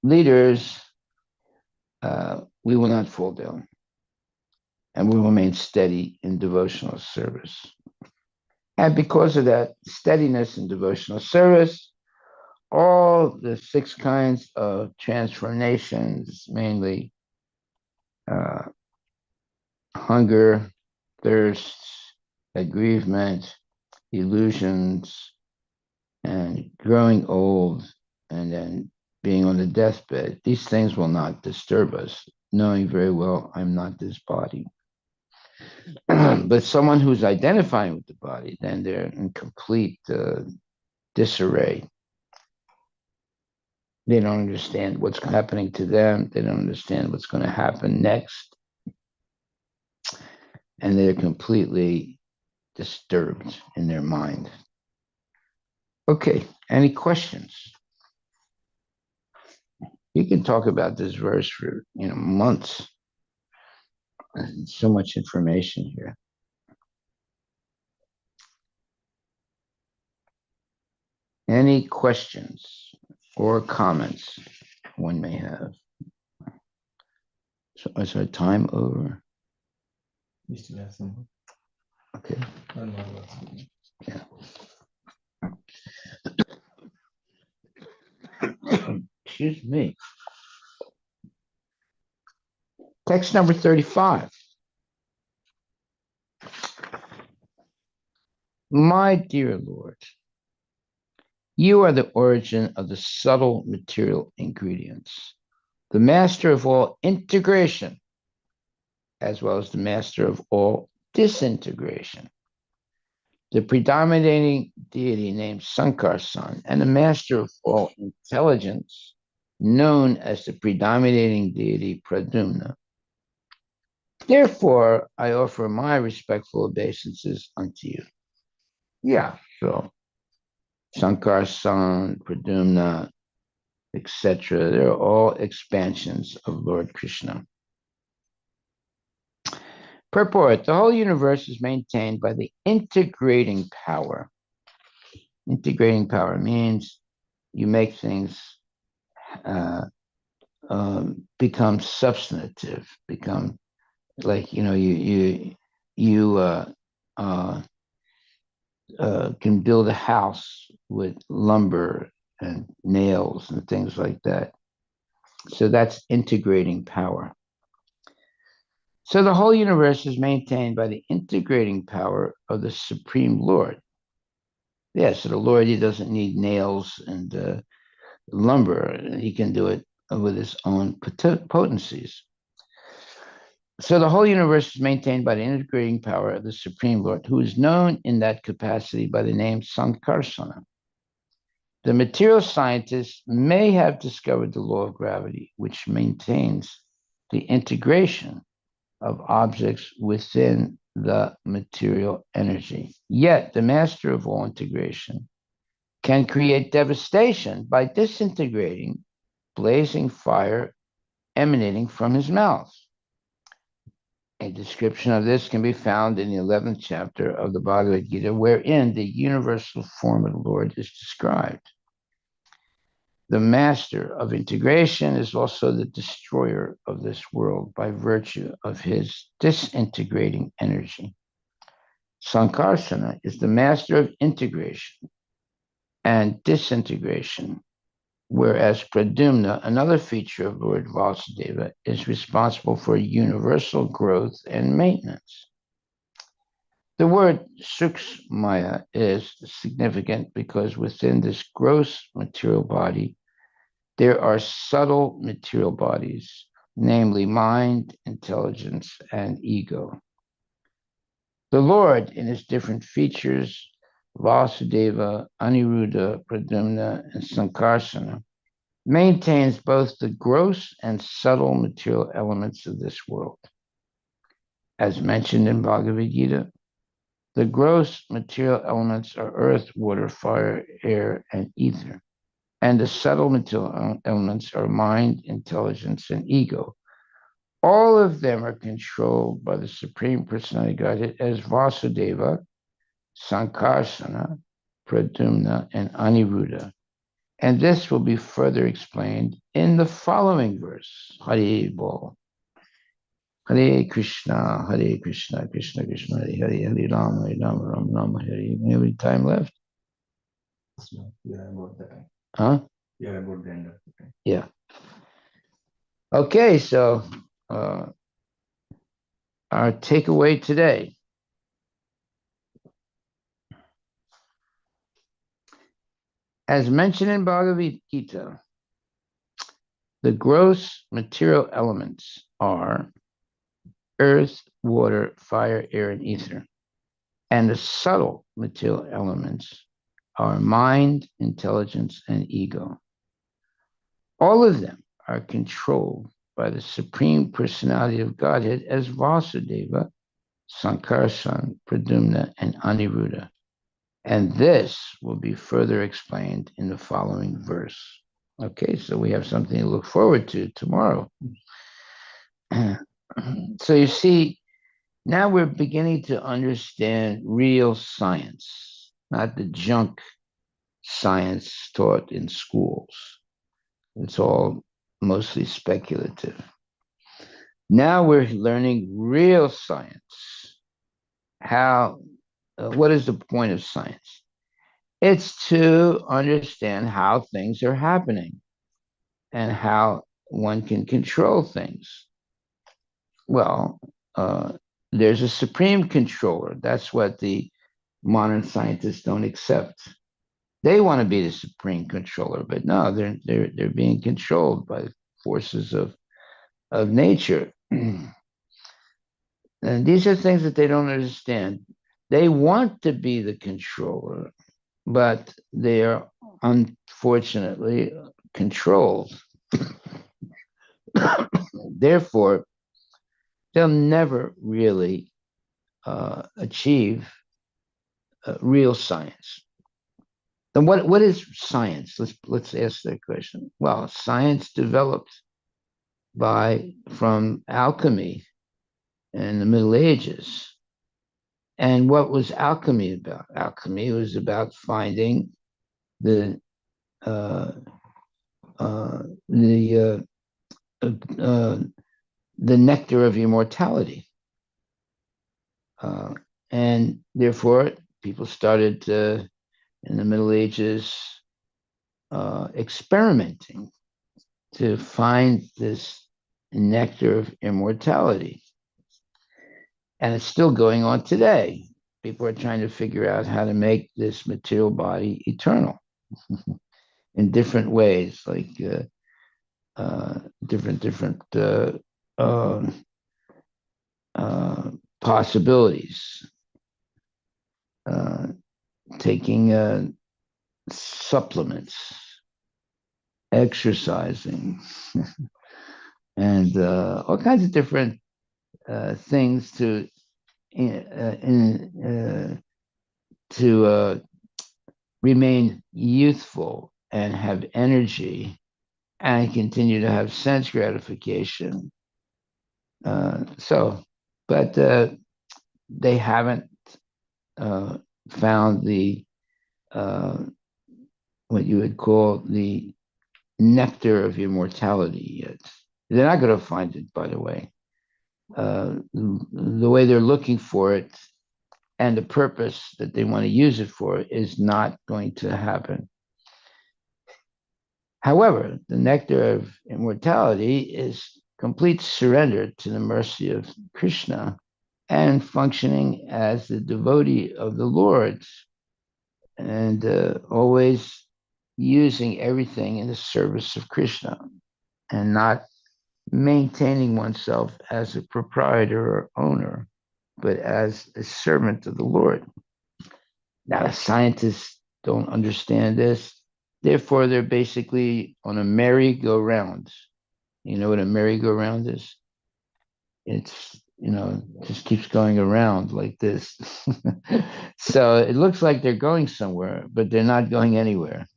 leaders, we will not fall down and we will remain steady in devotional service. And because of that steadiness in devotional service, all the 6 kinds of transformations, mainly hunger, thirst, aggrievement, illusions, and growing old, and then being on the deathbed, these things will not disturb us, knowing very well I'm not this body. But someone who's identifying with the body, then they're in complete disarray. They don't understand what's happening to them. They don't understand what's going to happen next. And they're completely disturbed in their mind. Okay, any questions? You can talk about this verse for months. There's so much information here. Any questions or comments one may have? So is our time over? We still have some. Okay. One more verse. Yeah. Excuse me. Text number 35. My dear Lord, you are the origin of the subtle material ingredients, the master of all integration, as well as the master of all disintegration, the predominating deity named Sankarsan, and the master of all intelligence, known as the predominating deity Pradyumna. Therefore, I offer my respectful obeisances unto you. Yeah, so Sankarsan, Pradyumna, etc. They're all expansions of Lord Krishna. Purport: the whole universe is maintained by the integrating power. Integrating power means you make things become substantive, become like you can build a house with lumber and nails and things like that. So that's integrating power. So the whole universe is maintained by the integrating power of the Supreme Lord. Yeah, so the Lord, he doesn't need nails and lumber. He can do it with his own potencies. So the whole universe is maintained by the integrating power of the Supreme Lord, who is known in that capacity by the name Sankarsana. The material scientists may have discovered the law of gravity, which maintains the integration of objects within the material energy. Yet the master of all integration can create devastation by disintegrating blazing fire emanating from his mouth. A description of this can be found in the 11th chapter of the Bhagavad Gita, wherein the universal form of the Lord is described. The master of integration is also the destroyer of this world by virtue of his disintegrating energy. Sankarsana is the master of integration and disintegration, whereas Pradyumna, another feature of Lord Vasudeva, is responsible for universal growth and maintenance. The word sukshmaya is significant because within this gross material body, there are subtle material bodies, namely mind, intelligence, and ego. The Lord, in his different features, Vasudeva, Aniruddha, Pradyumna, and Sankarsana, maintains both the gross and subtle material elements of this world. As mentioned in Bhagavad Gita, the gross material elements are earth, water, fire, air, and ether. And the subtle material elements are mind, intelligence, and ego. All of them are controlled by the Supreme Personality Godhead as Vasudeva, Sankarsana, Pradyumna, and Aniruddha. And this will be further explained in the following verse. Hare Bol. Hare Krishna, Krishna Krishna, Hare Hare, Hare Rama, Rama Rama, Hare. Any time left? So, we are about the time. Huh? We are about the end of the time. Yeah. Okay, so our takeaway today. As mentioned in Bhagavad Gita, the gross material elements are earth, water, fire, air, and ether. And the subtle material elements are mind, intelligence, and ego. All of them are controlled by the Supreme Personality of Godhead as Vasudeva, Sankarsana, Pradyumna, and Aniruddha. And this will be further explained in the following verse. Okay, so we have something to look forward to tomorrow. So you see, now we're beginning to understand real science, not the junk science taught in schools. It's all mostly speculative. Now we're learning real science. What is the point of science? It's to understand how things are happening and how one can control things. Well, there's a supreme controller. That's what the modern scientists don't accept. They want to be the supreme controller, but no, they're being controlled by forces of nature. And these are things that they don't understand. They want to be the controller, but they are unfortunately controlled. Therefore, they'll never really achieve real science. Then what is science? Let's ask that question. Well, science developed from alchemy in the Middle Ages. And what was alchemy about? Alchemy was about finding the uh, uh, the the nectar of immortality, and therefore people started in the Middle Ages experimenting to find this nectar of immortality. And it's still going on today. People are trying to figure out how to make this material body eternal in different ways, like different possibilities. Taking supplements, exercising, and all kinds of different things to remain youthful and have energy and continue to have sense gratification. But they haven't found the what you would call the nectar of immortality yet. They're not going to find it, by the way. The way they're looking for it and the purpose that they want to use it for is not going to happen. However, the nectar of immortality is complete surrender to the mercy of Krishna and functioning as the devotee of the Lord, and always using everything in the service of Krishna, and not maintaining oneself as a proprietor or owner, but as a servant of the Lord. Now, scientists don't understand this. Therefore, they're basically on a merry-go-round. You know what a merry-go-round is? It's, just keeps going around like this. So it looks like they're going somewhere, but they're not going anywhere.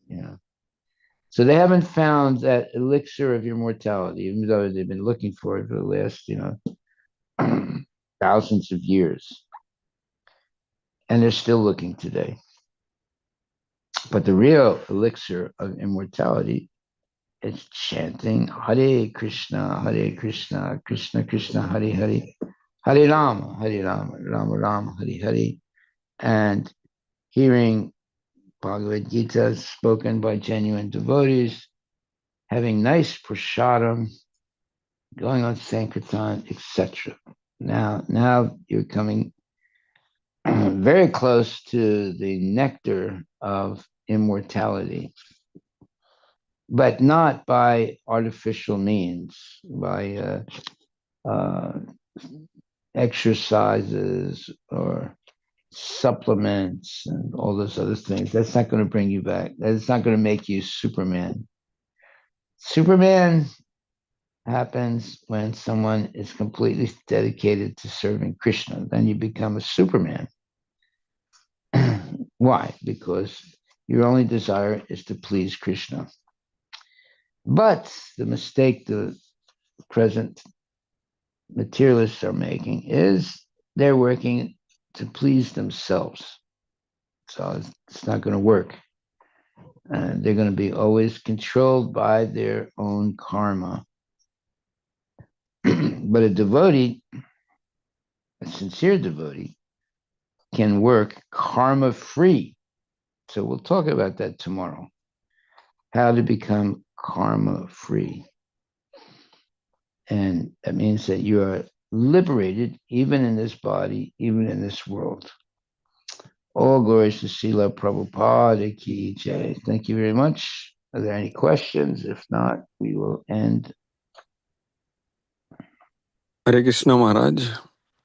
So they haven't found that elixir of immortality, even though they've been looking for it for the last, thousands of years. And they're still looking today. But the real elixir of immortality is chanting Hare Krishna, Krishna Krishna, Hare Hare, Hare Rama, Rama Rama, Hare Hare, and hearing Bhagavad Gita spoken by genuine devotees, having nice prasadam, going on Sankirtan, etc. Now you're coming very close to the nectar of immortality, but not by artificial means, by exercises or supplements and all those other things. That's not going to bring you back. That's not going to make you Superman. Superman happens when someone is completely dedicated to serving Krishna. Then you become a Superman. Why? Because your only desire is to please Krishna. But the mistake the present materialists are making is they're working to please themselves. So it's not going to work. They're going to be always controlled by their own karma. But a devotee, a sincere devotee, can work karma free. So we'll talk about that tomorrow. How to become karma free. And that means that you are liberated even in this body, even in this world. All glories to Srila Prabhupada Ki Jai. Thank you very much. Are there any questions? If not, we will end. Hare Krishna Maharaj.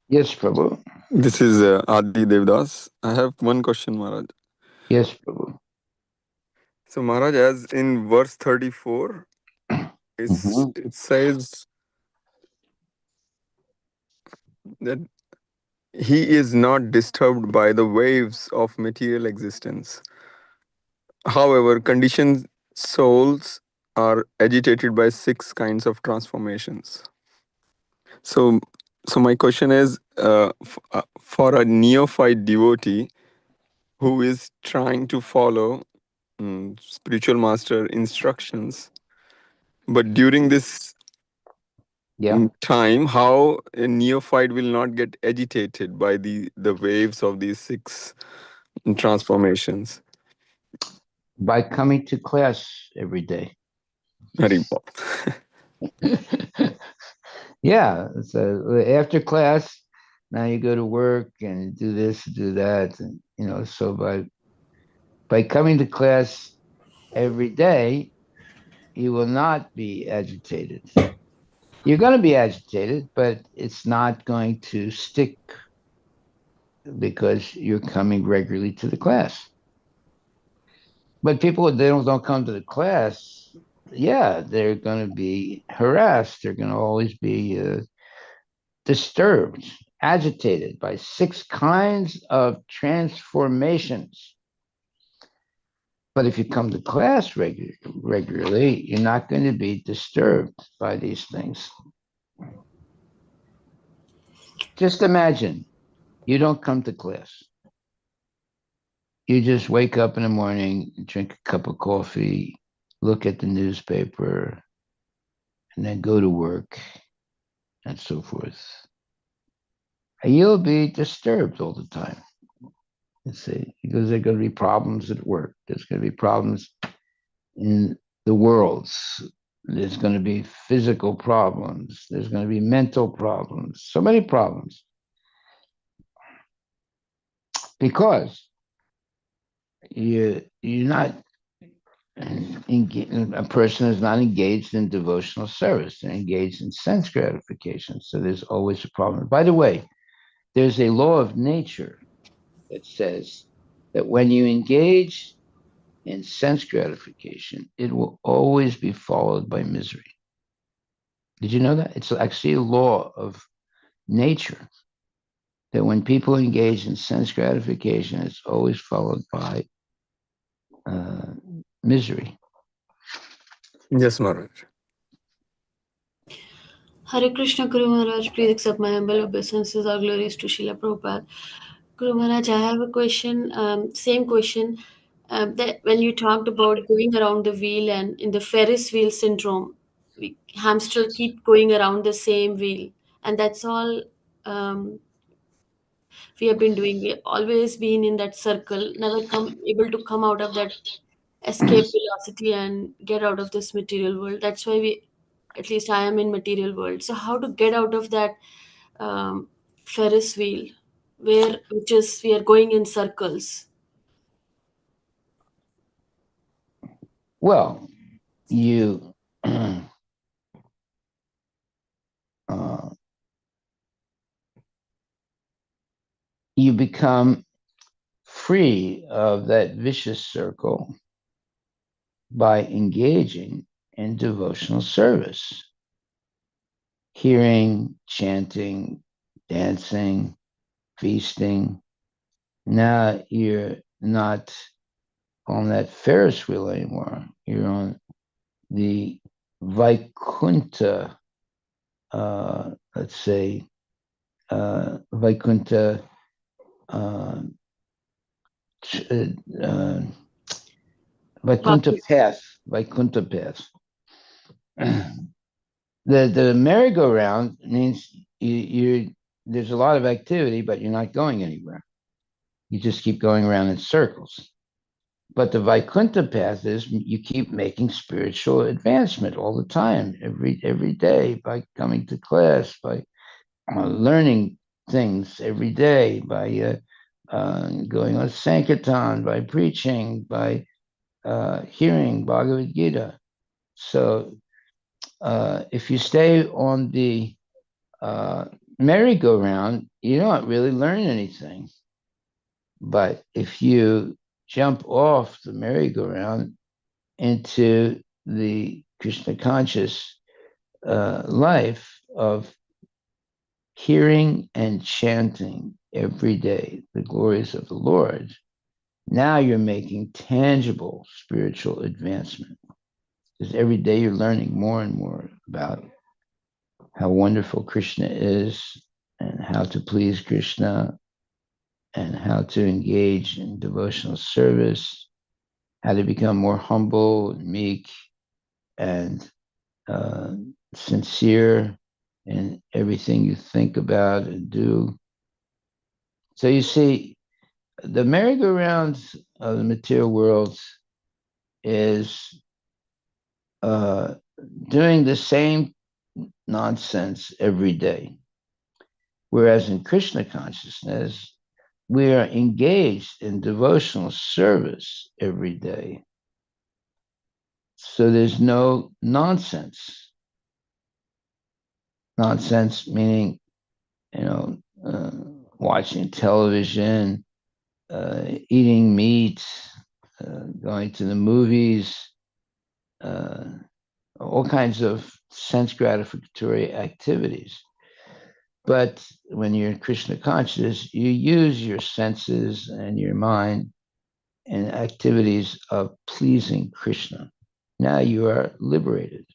Yes, Prabhu. This is Adi Devdas. I have one question, Maharaj. Yes, Prabhu. So, Maharaj, as in verse 34, it says that he is not disturbed by the waves of material existence. However, conditioned souls are agitated by 6 kinds of transformations. So my question is, for a neophyte devotee who is trying to follow spiritual master instructions, but during this time, how a neophyte will not get agitated by the waves of these 6 transformations? By coming to class every day. Haribol. Yeah. So after class, now you go to work and do this, do that. And, so by coming to class every day, you will not be agitated. You're going to be agitated, but it's not going to stick because you're coming regularly to the class. But people, they don't come to the class, yeah, they're going to be harassed. They're going to always be disturbed, agitated by 6 kinds of transformations. But if you come to class regularly, you're not going to be disturbed by these things. Just imagine you don't come to class. You just wake up in the morning, drink a cup of coffee, look at the newspaper, and then go to work and so forth. And you'll be disturbed all the time. You see, because there are going to be problems at work. There's going to be problems in the world. There's going to be physical problems. There's going to be mental problems. So many problems. because you're not a person is not engaged in devotional service. They're engaged in sense gratification. So there's always a problem. By the way, there's a law of nature that says that when you engage in sense gratification, it will always be followed by misery. Did you know that? It's actually a law of nature that when people engage in sense gratification, it's always followed by misery. Yes, Maharaj. Hare Krishna Guru Maharaj, please accept my humble obeisances. Our glories to Srila Prabhupada. Guru Maharaj, I have a question, same question. That when you talked about going around the wheel and in the Ferris wheel syndrome, hamster keep going around the same wheel, and that's all we have been doing. We always been in that circle, never come able to come out of that escape velocity and get out of this material world. That's why we, at least I am in material world. So how to get out of that um, Ferris wheel, where which is we are going in circles. Well, you you become free of that vicious circle by engaging in devotional service, hearing, chanting, dancing, feasting. Now you're not on that Ferris wheel anymore. You're on the Vaikuntha, let's say, Vaikuntha uh, Vaikuntha path. Vaikuntha path. The merry-go-round means you there's a lot of activity, but you're not going anywhere. You just keep going around in circles. But the Vaikuntha path is you keep making spiritual advancement all the time, every day, by coming to class, by learning things every day, by going on Sankirtan, by preaching, by hearing Bhagavad Gita. So if you stay on the merry-go-round, you're not really learning anything. But if you jump off the merry-go-round into the Krishna conscious life of hearing and chanting every day the glories of the Lord, now you're making tangible spiritual advancement. Because every day you're learning more and more about how wonderful Krishna is and how to please Krishna and how to engage in devotional service, how to become more humble and meek and sincere in everything you think about and do. So you see, the merry-go-round of the material world is doing the same nonsense every day. Whereas in Krishna consciousness, we are engaged in devotional service every day. So there's no nonsense. Nonsense meaning, watching television, eating meat, going to the movies, all kinds of sense gratificatory activities. But when you're in Krishna consciousness, you use your senses and your mind in activities of pleasing Krishna. Now you are liberated.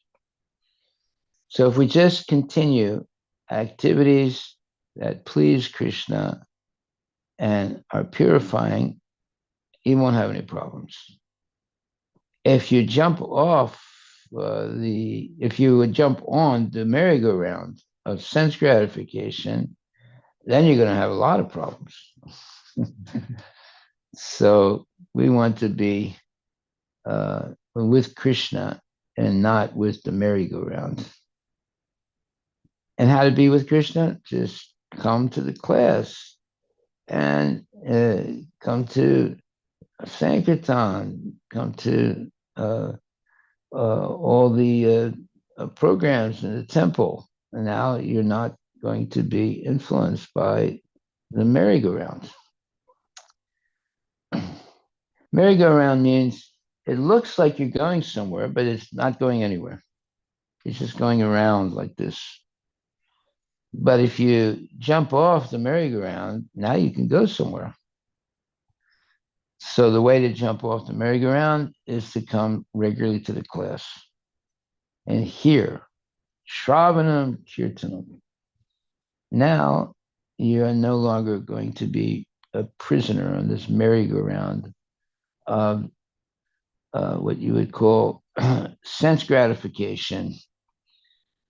So if we just continue activities that please Krishna and are purifying, you won't have any problems. If you jump off if you would jump on the merry-go-round of sense gratification, then you're going to have a lot of problems. So we want to be with Krishna and not with the merry-go-round. And how to be with Krishna? Just come to the class and come to Sankirtan, come to all the programs in the temple. And now you're not going to be influenced by the merry-go-round. Merry-go-round means it looks like you're going somewhere, but it's not going anywhere. It's just going around like this. But if you jump off the merry-go-round, now you can go somewhere. So the way to jump off the merry-go-round is to come regularly to the class and hear Shravanam Kirtanam. Now you are no longer going to be a prisoner on this merry-go-round of what you would call sense gratification,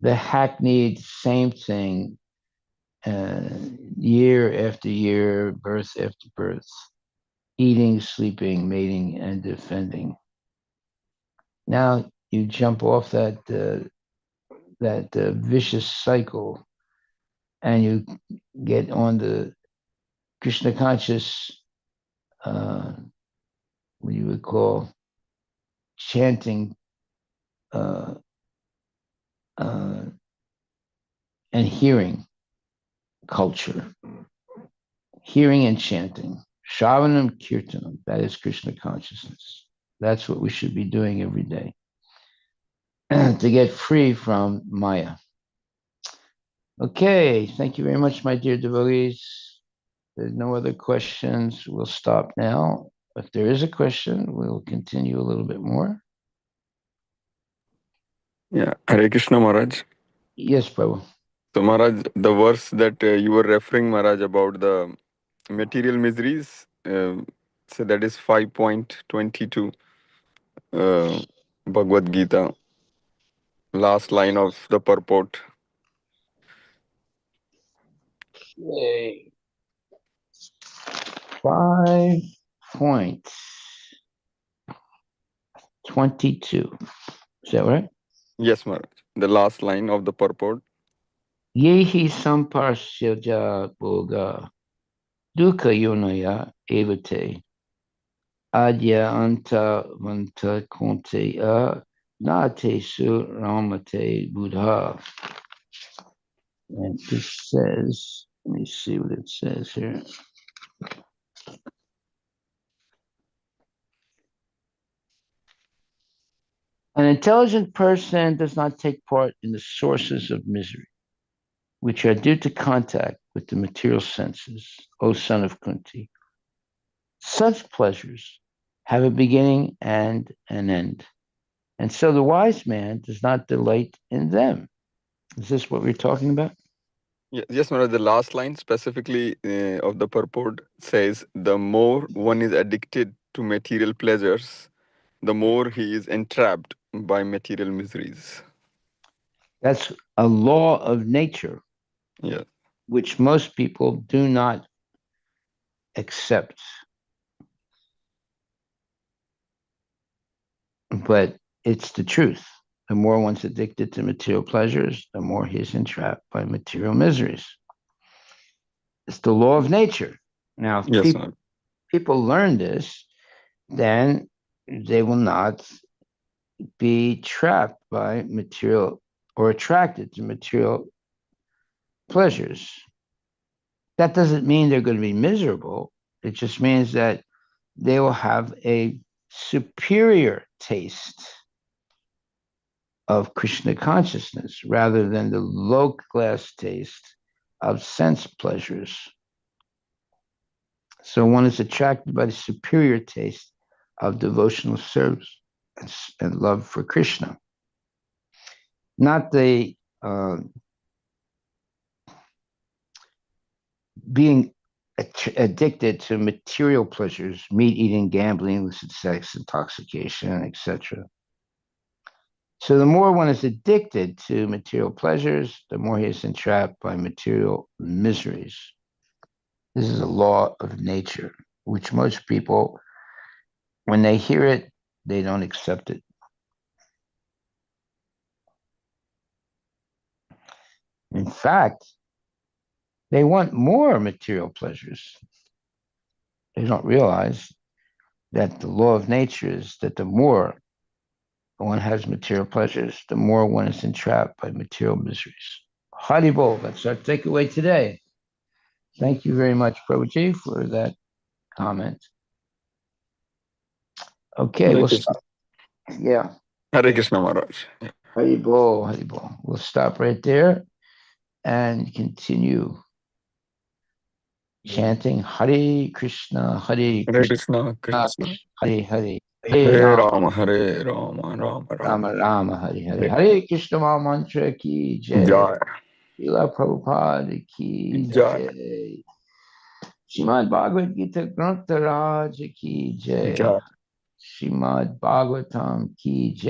the hackneyed same thing, year after year, birth after birth, eating, sleeping, mating, and defending. Now you jump off that vicious cycle, and you get on the Krishna conscious, what you would call chanting uh, uh, and hearing culture, hearing and chanting. Shravanam Kirtanam, that is Krishna consciousness. That's what we should be doing every day to get free from Maya. Okay, thank you very much, my dear devotees. There's no other questions. We'll stop now. If there is a question, we'll continue a little bit more. Yeah, Hare Krishna Maharaj. Yes, Prabhu. So Maharaj, the verse that you were referring, Maharaj, about the material miseries, so that is 5.22, Bhagavad Gita, last line of the purport. Okay. 5.22. Is that right? Yes, Maharaj. The last line of the purport. Yehi samparshya boga dukkha yonaya evate adya anta vanta konte nate su ramate buddha. And this says, let me see what it says here. An intelligent person does not take part in the sources of misery, which are due to contact with the material senses, O son of Kunti. Such pleasures have a beginning and an end. And so the wise man does not delight in them. Is this what we're talking about? Yes, Maharaj. The last line specifically of the purport says, the more one is addicted to material pleasures, the more he is entrapped by material miseries. That's a law of nature, Yeah. which most people do not accept. But it's the truth. The more one's addicted to material pleasures, the more he's entrapped by material miseries. It's the law of nature. Now, if Yes, Maharaj. people learn this, then they will not be trapped by material or attracted to material pleasures. That doesn't mean they're going to be miserable. It just means that they will have a superior taste of Krishna consciousness rather than the low class taste of sense pleasures. So one is attracted by the superior taste of devotional service and love for Krishna, not the being addicted to material pleasures, meat eating, gambling, illicit sex, intoxication, etc. So the more one is addicted to material pleasures, the more he is entrapped by material miseries. This is a law of nature, which most people, when they hear it, they don't accept it. In fact, they want more material pleasures. They don't realize that the law of nature is that the more one has material pleasures, the more one is entrapped by material miseries. Haribol, that's our takeaway today. Thank you very much, Prabhuji, for that comment. Okay, Hare we'll Krishna. stop. Yeah. Hare Krishna Maharaj. Haribol, Haribol. We'll stop right there and continue chanting Hare Krishna, Hare Hare Krishna, Krishna, Krishna. Hare Hare, Hare Hare Rama, Rama, Hare Rama, Rama Rama. Rama Rama, Hare Hare. Hare Hare Krishna Maha Mantra ki jai. Jai. Srila Prabhupada ki Jai. jai. Srimad Bhagavad Gita Grantha Raj ki jai. Jai. Srimad Bhagavatam ki jai.